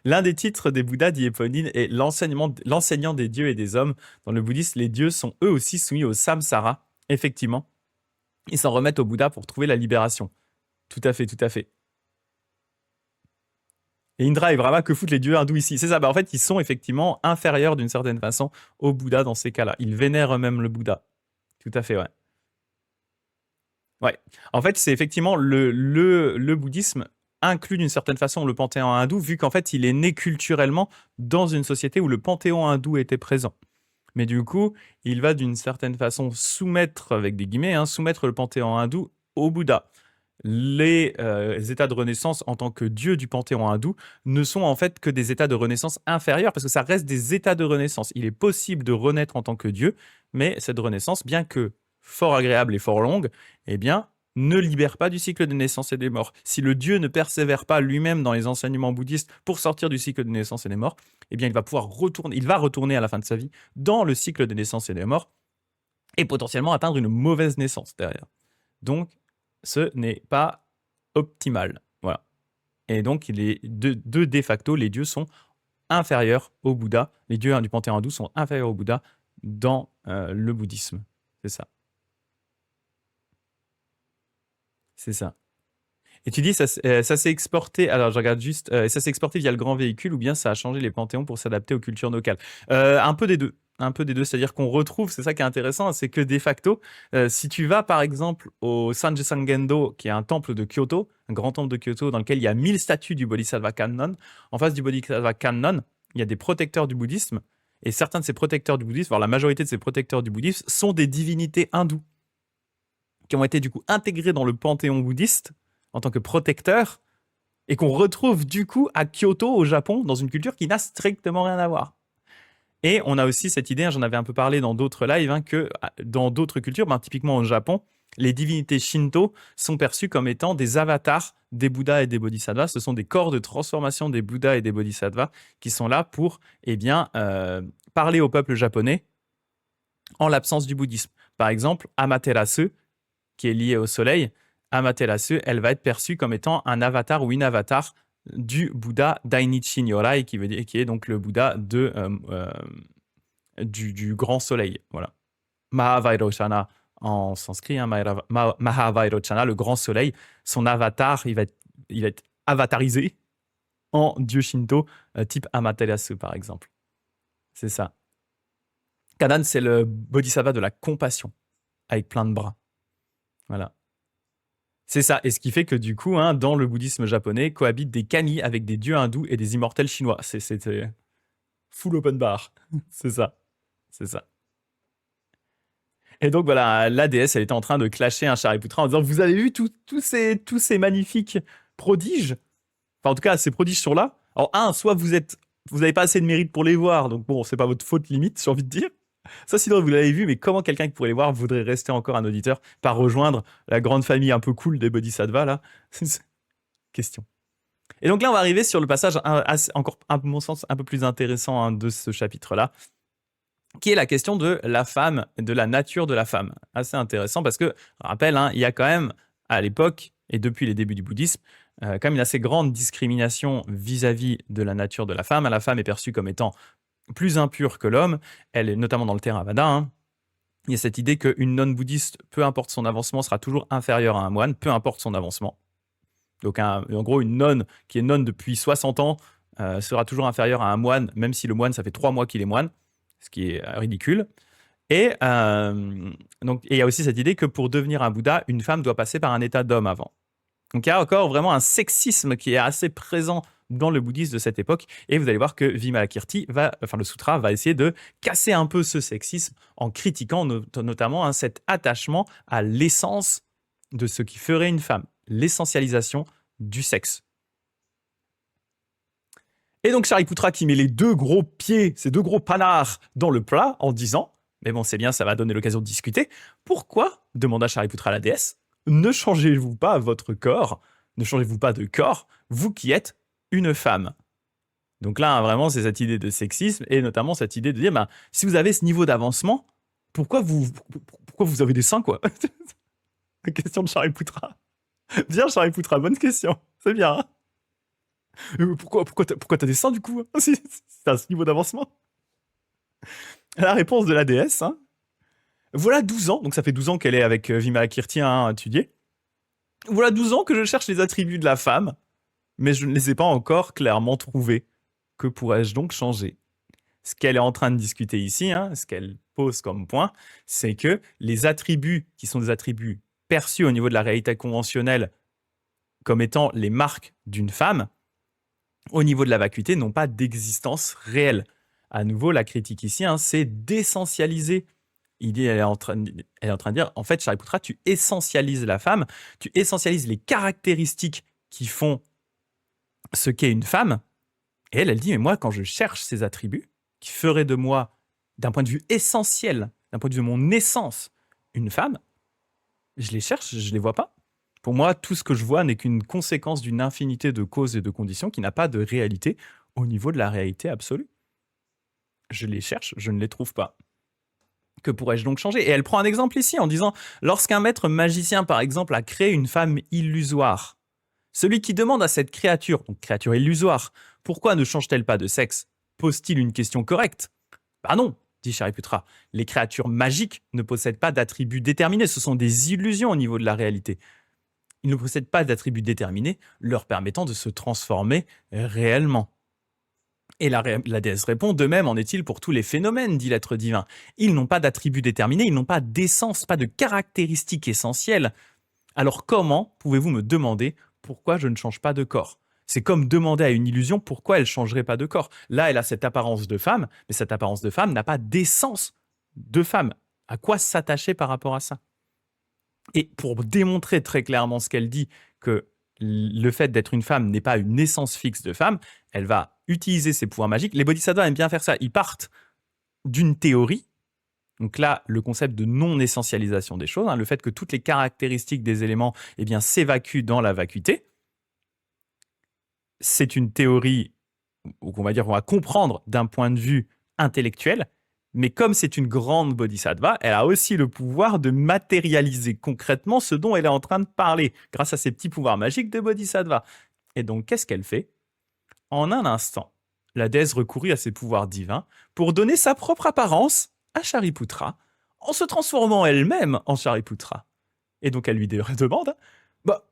L'un des titres des Bouddhas, dit Éponine, est l'enseignant des dieux et des hommes. Dans le bouddhisme, les dieux sont eux aussi soumis au samsara. Effectivement, ils s'en remettent au Bouddha pour trouver la libération. Tout à fait, tout à fait. Et Indra et Brahma, que foutent les dieux hindous ici? C'est ça, en fait, ils sont effectivement inférieurs d'une certaine façon au Bouddha dans ces cas-là. Ils vénèrent eux-mêmes le Bouddha. Tout à fait, ouais. Ouais. En fait, c'est effectivement le bouddhisme inclut d'une certaine façon le panthéon hindou, vu qu'en fait, il est né culturellement dans une société où le panthéon hindou était présent. Mais du coup, il va d'une certaine façon soumettre, avec des guillemets, soumettre le panthéon hindou au Bouddha. Les états de renaissance en tant que dieu du panthéon hindou ne sont en fait que des états de renaissance inférieurs, parce que ça reste des états de renaissance. Il est possible de renaître en tant que dieu, mais cette renaissance, bien que fort agréable et fort longue, eh bien, ne libère pas du cycle des naissances et des morts. Si le dieu ne persévère pas lui-même dans les enseignements bouddhistes pour sortir du cycle des naissances et des morts, eh bien, il va retourner à la fin de sa vie dans le cycle des naissances et des morts et potentiellement atteindre une mauvaise naissance derrière. Donc, ce n'est pas optimal. Voilà. Et donc, de facto, les dieux sont inférieurs au Bouddha. Les dieux du panthéon hindou sont inférieurs au Bouddha dans le bouddhisme. C'est ça. C'est ça. Et tu dis, ça s'est exporté, alors je regarde juste, ça s'est exporté via le grand véhicule ou bien ça a changé les panthéons pour s'adapter aux cultures locales? Un peu des deux. Un peu des deux, c'est-à-dire qu'on retrouve, c'est ça qui est intéressant, c'est que de facto, si tu vas par exemple au Sanjisangendo, qui est un temple de Kyoto, un grand temple de Kyoto dans lequel il y a 1000 statues du Bodhisattva Kannon, en face du Bodhisattva Kannon, il y a des protecteurs du bouddhisme, et certains de ces protecteurs du bouddhisme, voire la majorité de ces protecteurs du bouddhisme, sont des divinités hindoues, qui ont été du coup intégrées dans le panthéon bouddhiste, en tant que protecteur, et qu'on retrouve du coup à Kyoto, au Japon, dans une culture qui n'a strictement rien à voir. Et on a aussi cette idée, j'en avais un peu parlé dans d'autres lives, que dans d'autres cultures, typiquement au Japon, les divinités Shinto sont perçues comme étant des avatars des Bouddhas et des Bodhisattvas. Ce sont des corps de transformation des Bouddhas et des Bodhisattvas qui sont là pour parler au peuple japonais en l'absence du bouddhisme. Par exemple, Amaterasu, qui est lié au soleil, Amaterasu, elle va être perçue comme étant un avatar ou une avatar du Bouddha Dainichi Nyorai, qui est donc le Bouddha du grand soleil. Voilà. Mahavairochana en sanskrit, hein, Mahavairochana, le grand soleil, son avatar, il va être avatarisé en dieu Shinto, type Amaterasu par exemple. C'est ça. Kannan, c'est le bodhisattva de la compassion, avec plein de bras. Voilà. C'est ça. Et ce qui fait que du coup, hein, dans le bouddhisme japonais, cohabitent des kami avec des dieux hindous et des immortels chinois. C'est full open bar. C'est ça. C'est ça. Et donc voilà, la déesse, elle était en train de clasher un Shariputra en disant: vous avez vu tous ces magnifiques prodiges? Enfin, en tout cas, ces prodiges sont là. Alors, soit vous n'avez pas assez de mérite pour les voir, donc bon, c'est pas votre faute limite, j'ai envie de dire. Ça, sinon, vous l'avez vu, mais comment quelqu'un qui pourrait les voir voudrait rester encore un auditeur, pas rejoindre la grande famille un peu cool des Bodhisattvas, là? Question. Et donc là, on va arriver sur le passage encore, à mon sens, un peu plus intéressant, hein, de ce chapitre-là, qui est la question de la femme, de la nature de la femme. Assez intéressant parce que, je rappelle, hein, il y a quand même, à l'époque, et depuis les débuts du bouddhisme, quand même une assez grande discrimination vis-à-vis de la nature de la femme. La femme est perçue comme étant plus impure que l'homme. Elle est notamment dans le Theravada, hein. Il y a cette idée qu'une nonne bouddhiste, peu importe son avancement, sera toujours inférieure à un moine, peu importe son avancement. Donc, en gros, une nonne qui est nonne depuis 60 ans sera toujours inférieure à un moine, même si le moine, ça fait 3 mois qu'il est moine, ce qui est ridicule. Et donc, il y a aussi cette idée que pour devenir un Bouddha, une femme doit passer par un état d'homme avant. Donc, il y a encore vraiment un sexisme qui est assez présent dans le bouddhisme de cette époque. Et vous allez voir que Vimalakirti, le sutra, va essayer de casser un peu ce sexisme en critiquant notamment, hein, cet attachement à l'essence de ce qui ferait une femme, l'essentialisation du sexe. Et donc Shariputra qui met les 2 gros pieds, ces 2 gros panards dans le plat en disant: mais bon, c'est bien, ça va donner l'occasion de discuter. Pourquoi, demanda Shariputra à la déesse, ne changez-vous pas votre corps, ne changez-vous pas de corps, vous qui êtes une femme? Donc là, vraiment, c'est cette idée de sexisme et notamment cette idée de dire, bah, si vous avez ce niveau d'avancement, pourquoi vous avez des seins, quoi? La question de Shariputra. Bien, Shariputra, bonne question. C'est bien, hein? Pourquoi t'as des seins, du coup, hein, si c'est à ce niveau d'avancement? La réponse de la déesse, hein. Voilà 12 ans, donc ça fait 12 ans qu'elle est avec Vimalakirti, hein, à étudier. Voilà 12 ans que je cherche les attributs de la femme, mais je ne les ai pas encore clairement trouvés. Que pourrais-je donc changer? Ce qu'elle est en train de discuter ici, hein, ce qu'elle pose comme point, c'est que les attributs qui sont des attributs perçus au niveau de la réalité conventionnelle comme étant les marques d'une femme, au niveau de la vacuité, n'ont pas d'existence réelle. À nouveau, la critique ici, hein, c'est d'essentialiser. Elle est en train de dire, en fait, Shariputra, tu essentialises la femme, tu essentialises les caractéristiques qui font ce qu'est une femme. Et elle dit, mais moi, quand je cherche ces attributs, qui feraient de moi, d'un point de vue essentiel, d'un point de vue de mon essence, une femme, je les cherche, je ne les vois pas. Pour moi, tout ce que je vois n'est qu'une conséquence d'une infinité de causes et de conditions qui n'a pas de réalité au niveau de la réalité absolue. Je les cherche, je ne les trouve pas. Que pourrais-je donc changer? Et elle prend un exemple ici en disant, lorsqu'un maître magicien, par exemple, a créé une femme illusoire, celui qui demande à cette créature, donc créature illusoire, pourquoi ne change-t-elle pas de sexe, pose-t-il une question correcte? Bah non, dit Shariputra, les créatures magiques ne possèdent pas d'attributs déterminés, ce sont des illusions au niveau de la réalité. Ils ne possèdent pas d'attributs déterminés leur permettant de se transformer réellement. Et la déesse répond, de même en est-il pour tous les phénomènes, dit l'être divin. Ils n'ont pas d'attributs déterminés, ils n'ont pas d'essence, pas de caractéristiques essentielles. Alors comment pouvez-vous me demander pourquoi je ne change pas de corps? C'est comme demander à une illusion pourquoi elle ne changerait pas de corps. Là, elle a cette apparence de femme, mais cette apparence de femme n'a pas d'essence de femme. À quoi s'attacher par rapport à ça? Et pour démontrer très clairement ce qu'elle dit, que le fait d'être une femme n'est pas une essence fixe de femme, elle va utiliser ses pouvoirs magiques. Les bodhisattvas aiment bien faire ça. Ils partent d'une théorie. Donc là, le concept de non-essentialisation des choses, hein, le fait que toutes les caractéristiques des éléments, eh bien, s'évacuent dans la vacuité. C'est une théorie qu'on va dire qu'on va comprendre d'un point de vue intellectuel, mais comme c'est une grande bodhisattva, elle a aussi le pouvoir de matérialiser concrètement ce dont elle est en train de parler, grâce à ses petits pouvoirs magiques de bodhisattva. Et donc, qu'est-ce qu'elle fait? En un instant, la déesse recourut à ses pouvoirs divins pour donner sa propre apparence à Shariputra, en se transformant elle-même en Shariputra. Et donc elle lui demande, bah,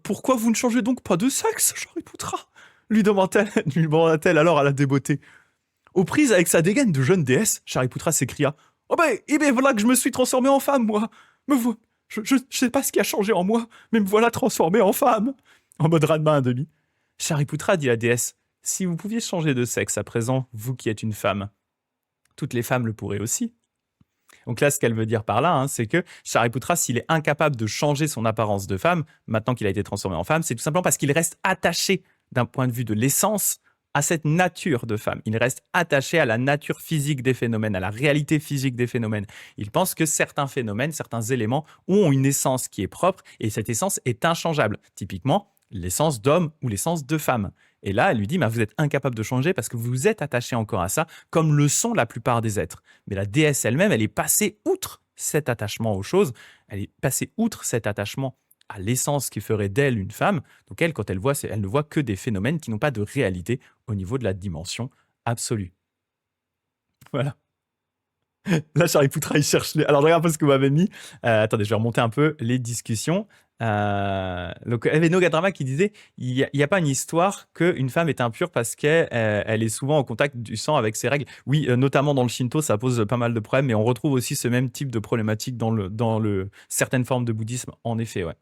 pourquoi vous ne changez donc pas de sexe, Shariputra, lui demanda-t-elle alors à la débeauté. Aux prises avec sa dégaine de jeune déesse, Shariputra s'écria, oh ben, voilà que je me suis transformé en femme, moi. Je sais pas ce qui a changé en moi, mais me voilà transformé en femme. En mode Ranma à demi. Shariputra dit à la déesse, si vous pouviez changer de sexe à présent, vous qui êtes une femme, toutes les femmes le pourraient aussi. Donc là, ce qu'elle veut dire par là, c'est que Shariputra, s'il est incapable de changer son apparence de femme, maintenant qu'il a été transformé en femme, c'est tout simplement parce qu'il reste attaché, d'un point de vue de l'essence, à cette nature de femme. Il reste attaché à la nature physique des phénomènes, à la réalité physique des phénomènes. Il pense que certains phénomènes, certains éléments ont une essence qui est propre et cette essence est inchangeable. Typiquement, l'essence d'homme ou l'essence de femme. Et là, elle lui dit, vous êtes incapable de changer parce que vous êtes attaché encore à ça, comme le sont la plupart des êtres. Mais la déesse elle-même, elle est passée outre cet attachement aux choses, elle est passée outre cet attachement à l'essence qui ferait d'elle une femme. Donc elle, quand elle voit, elle ne voit que des phénomènes qui n'ont pas de réalité au niveau de la dimension absolue. Voilà. Là, Shariputra, il cherche les... Alors, je regarde un peu ce que vous m'avez mis. Attendez, je vais remonter un peu les discussions. Donc, il y avait Nogadrama qui disait il n'y a pas une histoire qu'une femme est impure parce qu'elle elle est souvent en contact du sang avec ses règles. Oui, notamment dans le Shinto, ça pose pas mal de problèmes, mais on retrouve aussi ce même type de problématique dans certaines formes de bouddhisme, en effet, ouais.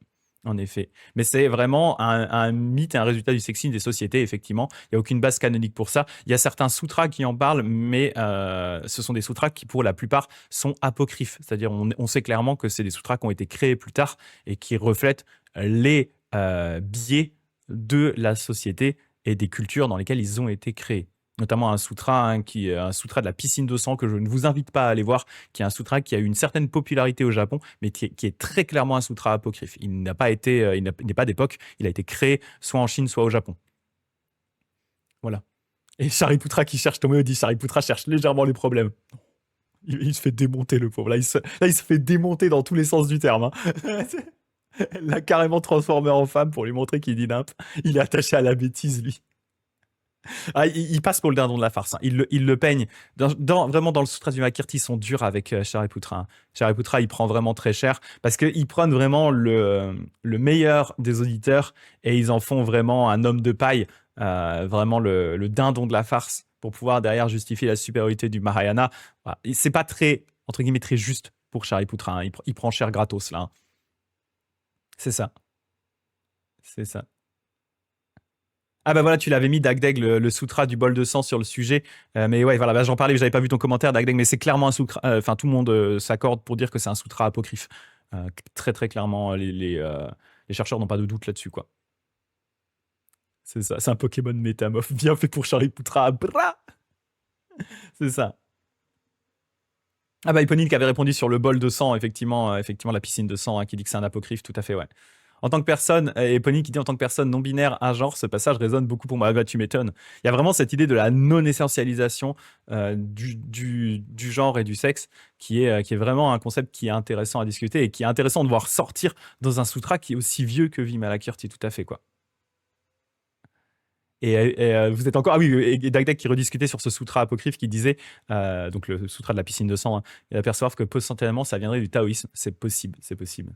En effet. Mais c'est vraiment un mythe et un résultat du sexisme des sociétés, effectivement. Il n'y a aucune base canonique pour ça. Il y a certains sutras qui en parlent, mais ce sont des sutras qui, pour la plupart, sont apocryphes. C'est-à-dire, on sait clairement que c'est des sutras qui ont été créés plus tard et qui reflètent les biais de la société et des cultures dans lesquelles ils ont été créés. Notamment un sutra, un sutra de la piscine de sang que je ne vous invite pas à aller voir, qui est un sutra qui a eu une certaine popularité au Japon, mais qui est très clairement un sutra apocryphe. Il n'a pas été, il n'est pas d'époque, il a été créé soit en Chine, soit au Japon. Voilà. Et Shariputra qui cherche, Tomoyo dit, Shariputra cherche légèrement les problèmes. Il se fait démonter, le pauvre. Là, il se fait démonter dans tous les sens du terme. Elle l'a carrément transformé en femme pour lui montrer qu'il dit nimp. Il est attaché à la bêtise, lui. Il passe pour le dindon de la farce. Il le peigne. Vraiment, dans le Sutra du Makirti, ils sont durs avec Shariputra. Shariputra, il prend vraiment très cher parce qu'ils prennent vraiment le meilleur des auditeurs et ils en font vraiment un homme de paille, vraiment le dindon de la farce pour pouvoir derrière justifier la supériorité du Mahayana. Voilà. C'est pas très, entre guillemets, très juste pour Shariputra. Il prend cher gratos, là. C'est ça. C'est ça. Ah bah voilà, tu l'avais mis, Dagdeg, le sutra du bol de sang sur le sujet. Mais ouais, voilà, j'en parlais, j'avais pas vu ton commentaire, Dagdeg, mais c'est clairement un sutra. Enfin, tout le monde s'accorde pour dire que c'est un sutra apocryphe. Très très clairement, les chercheurs n'ont pas de doute là-dessus, quoi. C'est ça, c'est un Pokémon métamorphe bien fait pour Shariputra. Bra c'est ça. Ah bah Eponine qui avait répondu sur le bol de sang, effectivement, la piscine de sang, qui dit que c'est un apocryphe, tout à fait, ouais. En tant que personne, Eponine qui dit en tant que personne non binaire, un genre, ce passage résonne beaucoup pour moi. Ah bah tu m'étonnes. Il y a vraiment cette idée de la non-essentialisation du genre et du sexe qui est vraiment un concept qui est intéressant à discuter et qui est intéressant de voir sortir dans un sutra qui est aussi vieux que Vimalakirti, tout à fait, quoi. Et vous êtes encore... Ah oui, et Dagdag qui rediscutait sur ce sutra apocryphe qui disait, donc le sutra de la piscine de sang, et apercevoir que potentiellement ça viendrait du taoïsme. C'est possible, c'est possible.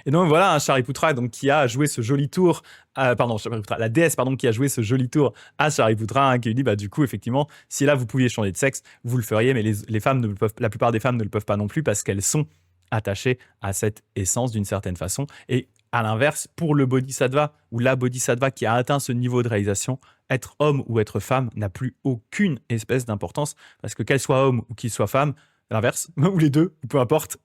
Et donc voilà, Shariputra donc, qui a joué ce joli tour, la déesse qui a joué ce joli tour à Shariputra, qui lui dit du coup effectivement, si là vous pouviez changer de sexe, vous le feriez, mais les femmes la plupart des femmes ne le peuvent pas non plus parce qu'elles sont attachées à cette essence d'une certaine façon. Et à l'inverse, pour le bodhisattva ou la bodhisattva qui a atteint ce niveau de réalisation, être homme ou être femme n'a plus aucune espèce d'importance parce que qu'elle soit homme ou qu'il soit femme, à l'inverse, ou les deux, ou peu importe,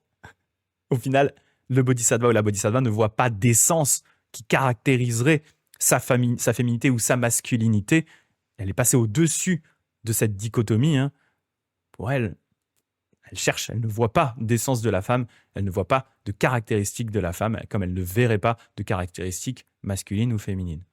au final, le bodhisattva ou la bodhisattva ne voit pas d'essence qui caractériserait sa féminité ou sa masculinité. Elle est passée au-dessus de cette dichotomie. Pour elle, elle cherche, elle ne voit pas d'essence de la femme, elle ne voit pas de caractéristiques de la femme, comme elle ne verrait pas de caractéristiques masculines ou féminines.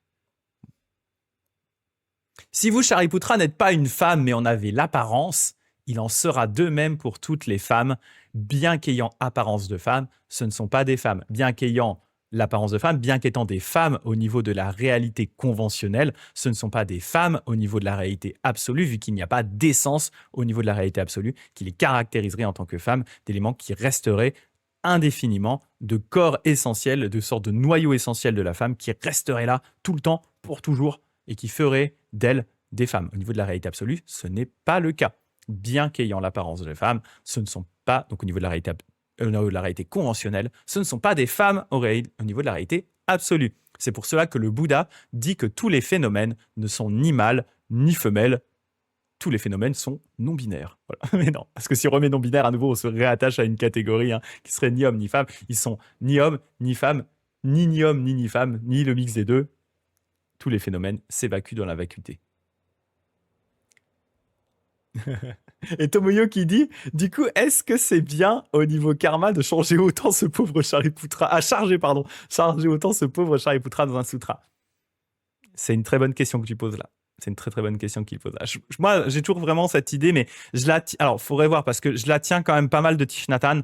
Si vous, Shariputra, n'êtes pas une femme, mais en avez l'apparence, il en sera de même pour toutes les femmes. Bien qu'ayant apparence de femme, ce ne sont pas des femmes. Bien qu'ayant l'apparence de femme, bien qu'étant des femmes au niveau de la réalité conventionnelle, ce ne sont pas des femmes au niveau de la réalité absolue, vu qu'il n'y a pas d'essence au niveau de la réalité absolue qui les caractériserait en tant que femmes, d'éléments qui resteraient indéfiniment de corps essentiel, de sorte de noyau essentiel de la femme qui resterait là tout le temps, pour toujours, et qui ferait d'elles des femmes. Au niveau de la réalité absolue, ce n'est pas le cas. Bien qu'ayant l'apparence de femmes, ce ne sont pas, donc au niveau de la réalité conventionnelle, ce ne sont pas des femmes au niveau de la réalité absolue. C'est pour cela que le Bouddha dit que tous les phénomènes ne sont ni mâles ni femelles. Tous les phénomènes sont non-binaires. Voilà. Mais non, parce que si on remet non-binaire, à nouveau, on se réattache à une catégorie qui serait ni homme ni femme. Ils sont ni homme ni femme, ni homme ni femme, ni le mix des deux. Tous les phénomènes s'évacuent dans la vacuité. Et Tomoyo qui dit, du coup, est-ce que c'est bien au niveau karma de changer autant ce pauvre Shariputra, charger autant ce pauvre Shariputra dans un sutra? C'est une très bonne question que tu poses là. C'est une très très bonne question qu'il pose. Moi, j'ai toujours vraiment cette idée, mais alors, faudrait voir parce que je la tiens quand même pas mal de Thich Nhat Hanh.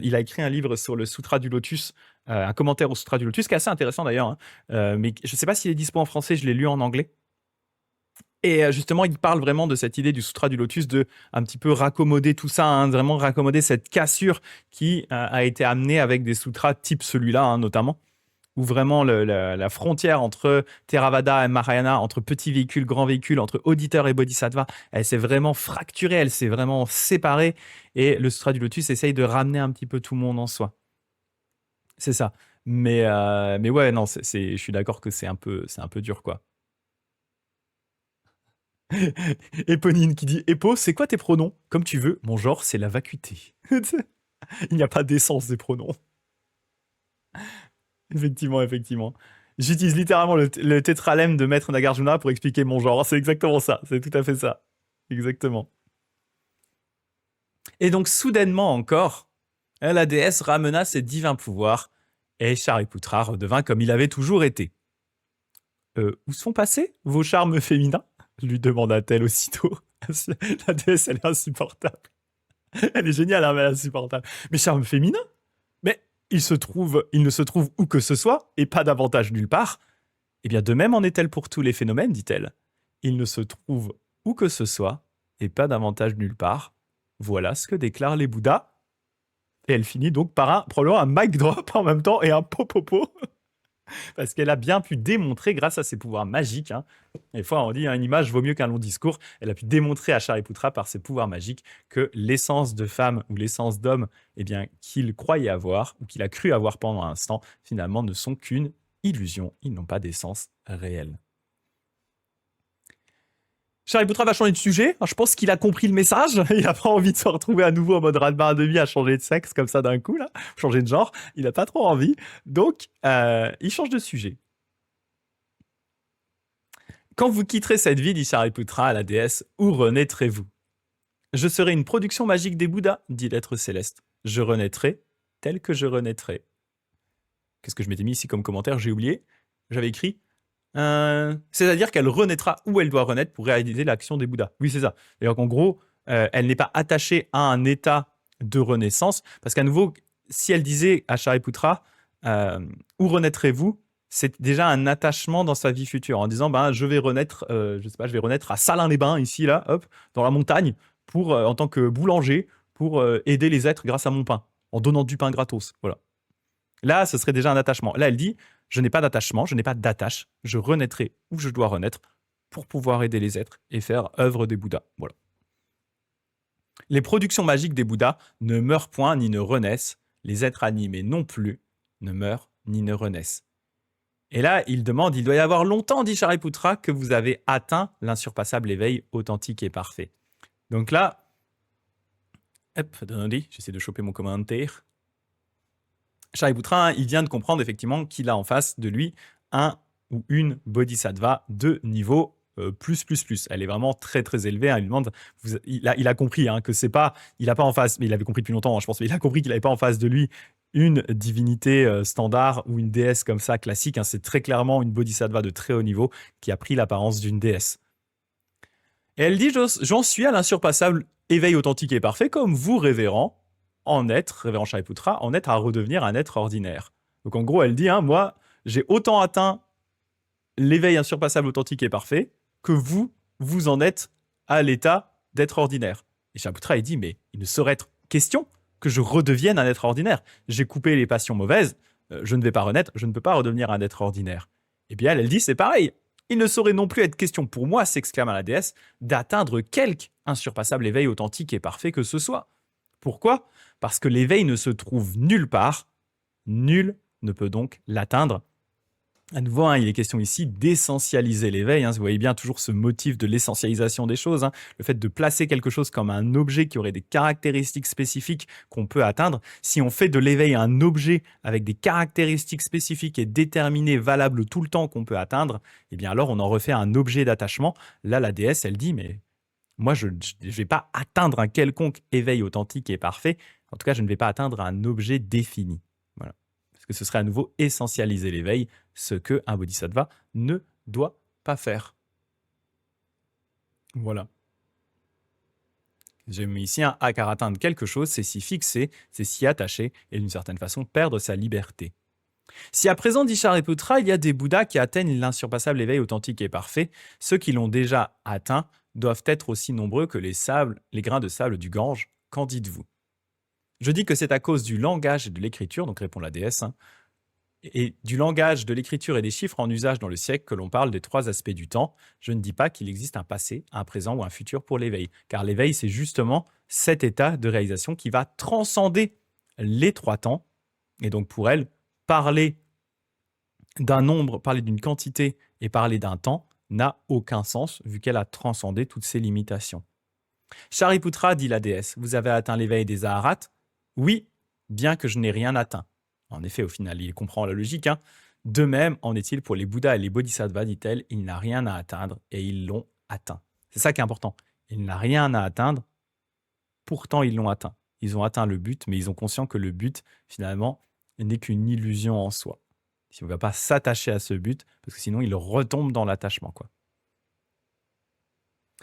Il a écrit un livre sur le Sutra du Lotus, un commentaire au Sutra du Lotus, qui est assez intéressant d'ailleurs. Mais je ne sais pas s'il est dispo en français. Je l'ai lu en anglais. Et justement, il parle vraiment de cette idée du Sutra du Lotus, de un petit peu raccommoder tout ça, vraiment raccommoder cette cassure qui a été amenée avec des sutras type celui-là, notamment, où vraiment la frontière entre Theravada et Mahayana, entre petit véhicule, grand véhicule, entre auditeur et bodhisattva, elle s'est vraiment fracturée, elle s'est vraiment séparée. Et le Sutra du Lotus essaye de ramener un petit peu tout le monde en soi. C'est ça. Mais ouais, non, je suis d'accord que c'est un peu dur, quoi. Éponine qui dit Epo, c'est quoi tes pronoms? Comme tu veux, mon genre, c'est la vacuité. Il n'y a pas d'essence des pronoms. Effectivement. J'utilise littéralement le tétralemme de Maître Nagarjuna pour expliquer mon genre. C'est exactement ça. C'est tout à fait ça. Exactement. Et donc, soudainement encore, la déesse ramena ses divins pouvoirs et Shariputra redevint comme il avait toujours été. Où sont passés vos charmes féminins? Lui demanda-t-elle aussitôt. La déesse, elle est insupportable. Elle est géniale, hein, mais elle est insupportable. Mais charme féminin? Mais il ne se trouve où que ce soit, et pas davantage nulle part. Eh bien, de même en est-elle pour tous les phénomènes, dit-elle. Il ne se trouve où que ce soit, et pas davantage nulle part. Voilà ce que déclarent les Bouddhas. Et elle finit donc par probablement un mic drop en même temps et un popopo. Parce qu'elle a bien pu démontrer, grâce à ses pouvoirs magiques, des fois on dit une image vaut mieux qu'un long discours, elle a pu démontrer à Shariputra par ses pouvoirs magiques que l'essence de femme ou l'essence d'homme qu'il croyait avoir, ou qu'il a cru avoir pendant un instant, finalement ne sont qu'une illusion, ils n'ont pas d'essence réelle. Shariputra va changer de sujet. Je pense qu'il a compris le message. Il n'a pas envie de se retrouver à nouveau en mode raz-de-marée à demi à changer de sexe comme ça d'un coup, là, changer de genre. Il n'a pas trop envie. Donc, il change de sujet. Quand vous quitterez cette vie, dit Shariputra à la déesse, où renaîtrez-vous? Je serai une production magique des Bouddhas, dit l'être céleste. Je renaîtrai tel que je renaîtrai. Qu'est-ce que je m'étais mis ici comme commentaire? J'ai oublié. J'avais écrit c'est-à-dire qu'elle renaîtra où elle doit renaître pour réaliser l'action des Bouddhas. Oui, c'est ça. C'est-à-dire qu'en gros, elle n'est pas attachée à un état de renaissance, parce qu'à nouveau, si elle disait à Shariputra, où renaîtrez-vous, c'est déjà un attachement dans sa vie future, en disant, je vais renaître, je sais pas, je vais renaître à Salins-les-Bains, ici, là, hop, dans la montagne, pour, en tant que boulanger, pour aider les êtres grâce à mon pain, en donnant du pain gratos. Voilà. Là, ce serait déjà un attachement. Là, elle dit, je n'ai pas d'attachement, je n'ai pas d'attache, je renaîtrai où je dois renaître pour pouvoir aider les êtres et faire œuvre des Bouddhas. Voilà. Les productions magiques des Bouddhas ne meurent point ni ne renaissent, les êtres animés non plus ne meurent ni ne renaissent. Et là, il demande, il doit y avoir longtemps, dit Shariputra, que vous avez atteint l'insurpassable éveil authentique et parfait. Donc là, hop, j'essaie de choper mon commentaire. Shariputra, il vient de comprendre effectivement qu'il a en face de lui un ou une bodhisattva de niveau plus. Elle est vraiment très très élevée. Il demande, il a compris que c'est pas, il a pas en face, mais il avait compris depuis longtemps, je pense, mais il a compris qu'il n'avait pas en face de lui une divinité standard ou une déesse comme ça classique. C'est très clairement une bodhisattva de très haut niveau qui a pris l'apparence d'une déesse. Et elle dit, j'en suis à l'insurpassable éveil authentique et parfait, comme vous, révérend Shariputra, en être à redevenir un être ordinaire. Donc en gros, elle dit, hein, moi, j'ai autant atteint l'éveil insurpassable, authentique et parfait que vous, vous en êtes à l'état d'être ordinaire. Et Shariputra, il dit, mais il ne saurait être question que je redevienne un être ordinaire. J'ai coupé les passions mauvaises, je ne vais pas renaître, je ne peux pas redevenir un être ordinaire. Et bien elle dit, c'est pareil. Il ne saurait non plus être question pour moi, s'exclama la déesse, d'atteindre quelque insurpassable éveil authentique et parfait que ce soit. Pourquoi? Parce que l'éveil ne se trouve nulle part. Nul ne peut donc l'atteindre. À nouveau, hein, il est question ici d'essentialiser l'éveil. Hein, vous voyez bien toujours ce motif de l'essentialisation des choses. Hein, le fait de placer quelque chose comme un objet qui aurait des caractéristiques spécifiques qu'on peut atteindre. Si on fait de l'éveil un objet avec des caractéristiques spécifiques et déterminées, valables tout le temps qu'on peut atteindre, eh bien alors on en refait un objet d'attachement. Là, la déesse, elle dit, mais moi, je ne vais pas atteindre un quelconque éveil authentique et parfait. En tout cas, je ne vais pas atteindre un objet défini. Voilà. Parce que ce serait à nouveau essentialiser l'éveil, ce qu'un bodhisattva ne doit pas faire. Voilà. J'ai mis ici un A car atteindre quelque chose, c'est s'y fixer, c'est s'y attacher et d'une certaine façon perdre sa liberté. Si à présent, dit Shariputra, il y a des Bouddhas qui atteignent l'insurpassable éveil authentique et parfait, ceux qui l'ont déjà atteint doivent être aussi nombreux que les grains de sable du Gange. Qu'en dites-vous? Je dis que c'est à cause du langage et de l'écriture, donc répond la déesse, hein, et du langage, de l'écriture et des chiffres en usage dans le siècle que l'on parle des trois aspects du temps. Je ne dis pas qu'il existe un passé, un présent ou un futur pour l'éveil, car l'éveil, c'est justement cet état de réalisation qui va transcender les trois temps, et donc pour elle, parler d'un nombre, parler d'une quantité et parler d'un temps n'a aucun sens vu qu'elle a transcendé toutes ses limitations. Shariputra, dit la déesse, vous avez atteint l'éveil des Aharats? Oui, bien que je n'ai rien atteint. En effet, au final, il comprend la logique. Hein. De même, en est-il pour les Bouddhas et les Bodhisattvas, dit-elle, il n'a rien à atteindre et ils l'ont atteint. C'est ça qui est important. Il n'a rien à atteindre, pourtant ils l'ont atteint. Ils ont atteint le but, mais ils ont conscience que le but, finalement, n'est qu'une illusion en soi. Si on ne va pas s'attacher à ce but, parce que sinon il retombe dans l'attachement, quoi.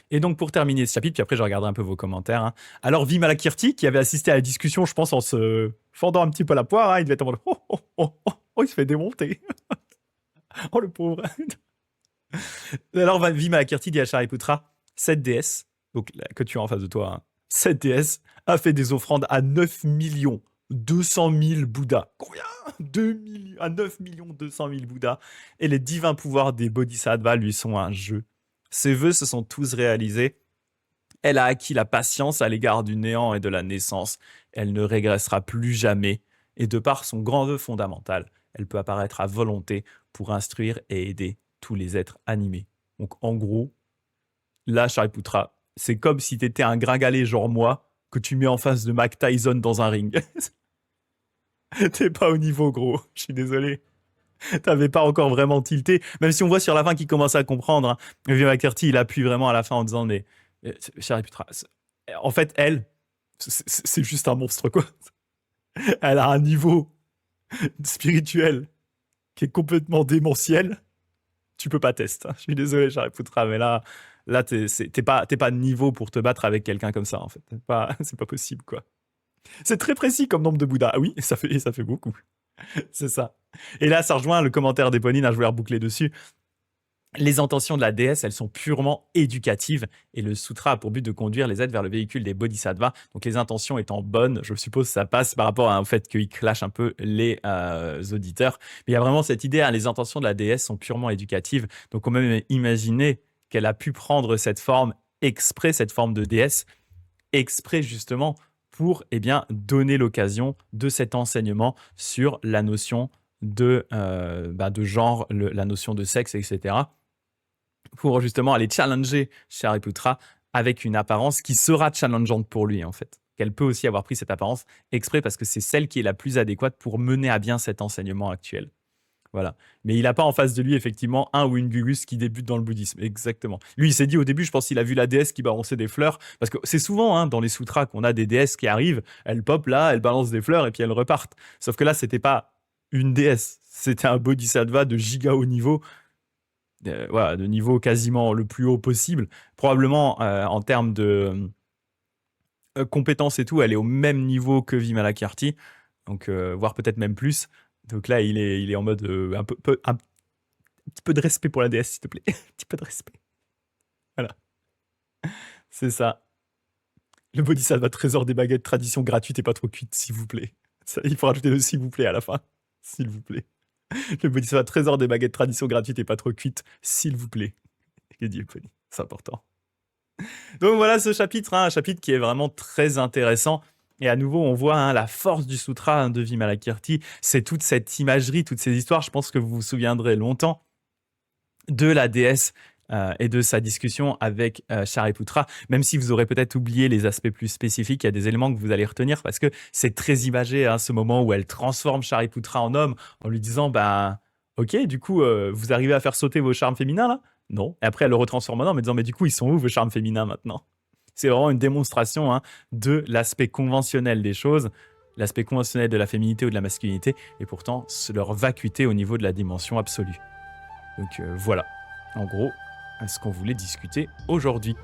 Et donc pour terminer ce chapitre, puis après je regarderai un peu vos commentaires. Hein. Alors Vimalakirti, qui avait assisté à la discussion, je pense en se fendant un petit peu la poire, hein, il devait être en mode oh, il se fait démonter. Oh le pauvre. Alors Vimalakirti dit à Shariputra, cette déesse, donc que tu as en face de toi, hein, cette déesse a fait des offrandes à 9 200 000 Bouddhas. Combien? 2 millions, à 9 200 000 Bouddhas. Et les divins pouvoirs des bodhisattvas lui sont un jeu. Ses vœux se sont tous réalisés. Elle a acquis la patience à l'égard du néant et de la naissance. Elle ne régressera plus jamais. Et de par son grand vœu fondamental, elle peut apparaître à volonté pour instruire et aider tous les êtres animés. Donc en gros, là, Shariputra, c'est comme si tu étais un gringalet genre moi, que tu mets en face de Mike Tyson dans un ring. T'es pas au niveau, gros. Je suis désolé. T'avais pas encore vraiment tilté. Même si on voit sur la fin qu'il commence à comprendre. Hein. Vivian McCarthy, il appuie vraiment à la fin en disant, mais Shariputra, en fait, elle, c'est juste un monstre, quoi. Elle a un niveau spirituel qui est complètement démentiel. Tu peux pas tester. Hein. Je suis désolé, Shariputra, mais là t'es pas de niveau pour te battre avec quelqu'un comme ça, en fait. C'est pas possible, quoi. C'est très précis comme nombre de Bouddhas. Ah oui, ça fait beaucoup. C'est ça. Et là, ça rejoint le commentaire d'Éponine, hein, je voulais reboucler dessus. Les intentions de la déesse, elles sont purement éducatives et le sutra a pour but de conduire les êtres vers le véhicule des bodhisattvas. Donc les intentions étant bonnes, je suppose que ça passe par rapport au fait qu'il clash un peu les auditeurs. Mais il y a vraiment cette idée, hein, les intentions de la déesse sont purement éducatives. Donc on peut même imaginer qu'elle a pu prendre cette forme exprès, cette forme de déesse, exprès justement pour donner l'occasion de cet enseignement sur la notion de genre, la notion de sexe, etc., pour justement aller challenger Shariputra avec une apparence qui sera challengeante pour lui, en fait. Qu'elle peut aussi avoir pris cette apparence exprès parce que c'est celle qui est la plus adéquate pour mener à bien cet enseignement actuel. Voilà. Mais il n'a pas en face de lui, effectivement, un ou une Gugus qui débute dans le bouddhisme. Exactement. Lui, il s'est dit au début, je pense qu'il a vu la déesse qui balançait des fleurs. Parce que c'est souvent, hein, dans les sutras, qu'on a des déesses qui arrivent, elles pop là, elles balancent des fleurs et puis elles repartent. Sauf que là, c'était pas une déesse. C'était un bodhisattva de giga haut niveau. De niveau quasiment le plus haut possible. Probablement, en termes de compétences et tout, elle est au même niveau que Vimalakirti. Donc, voire peut-être même plus. Donc là, il est en mode un petit peu de respect pour la déesse, s'il te plaît. Un petit peu de respect. Voilà, c'est ça. Le Bodhisattva trésor des baguettes, tradition gratuite et pas trop cuite, s'il vous plaît. Ça, il faut rajouter le s'il vous plaît à la fin. S'il vous plaît. Le Bodhisattva trésor des baguettes, tradition gratuite et pas trop cuite, s'il vous plaît. Que Dieu puni. C'est important. Donc voilà ce chapitre, hein, un chapitre qui est vraiment très intéressant. Et à nouveau, on voit la force du sutra de Vimalakirti. C'est toute cette imagerie, toutes ces histoires. Je pense que vous vous souviendrez longtemps de la déesse et de sa discussion avec Shariputra. Même si vous aurez peut-être oublié les aspects plus spécifiques, il y a des éléments que vous allez retenir parce que c'est très imagé, ce moment où elle transforme Shariputra en homme en lui disant ok, du coup, vous arrivez à faire sauter vos charmes féminins là? Non. Et après, elle le retransforme en homme en disant mais du coup, ils sont où vos charmes féminins maintenant? C'est vraiment une démonstration de l'aspect conventionnel des choses, l'aspect conventionnel de la féminité ou de la masculinité, et pourtant leur vacuité au niveau de la dimension absolue. Donc voilà, en gros, ce qu'on voulait discuter aujourd'hui.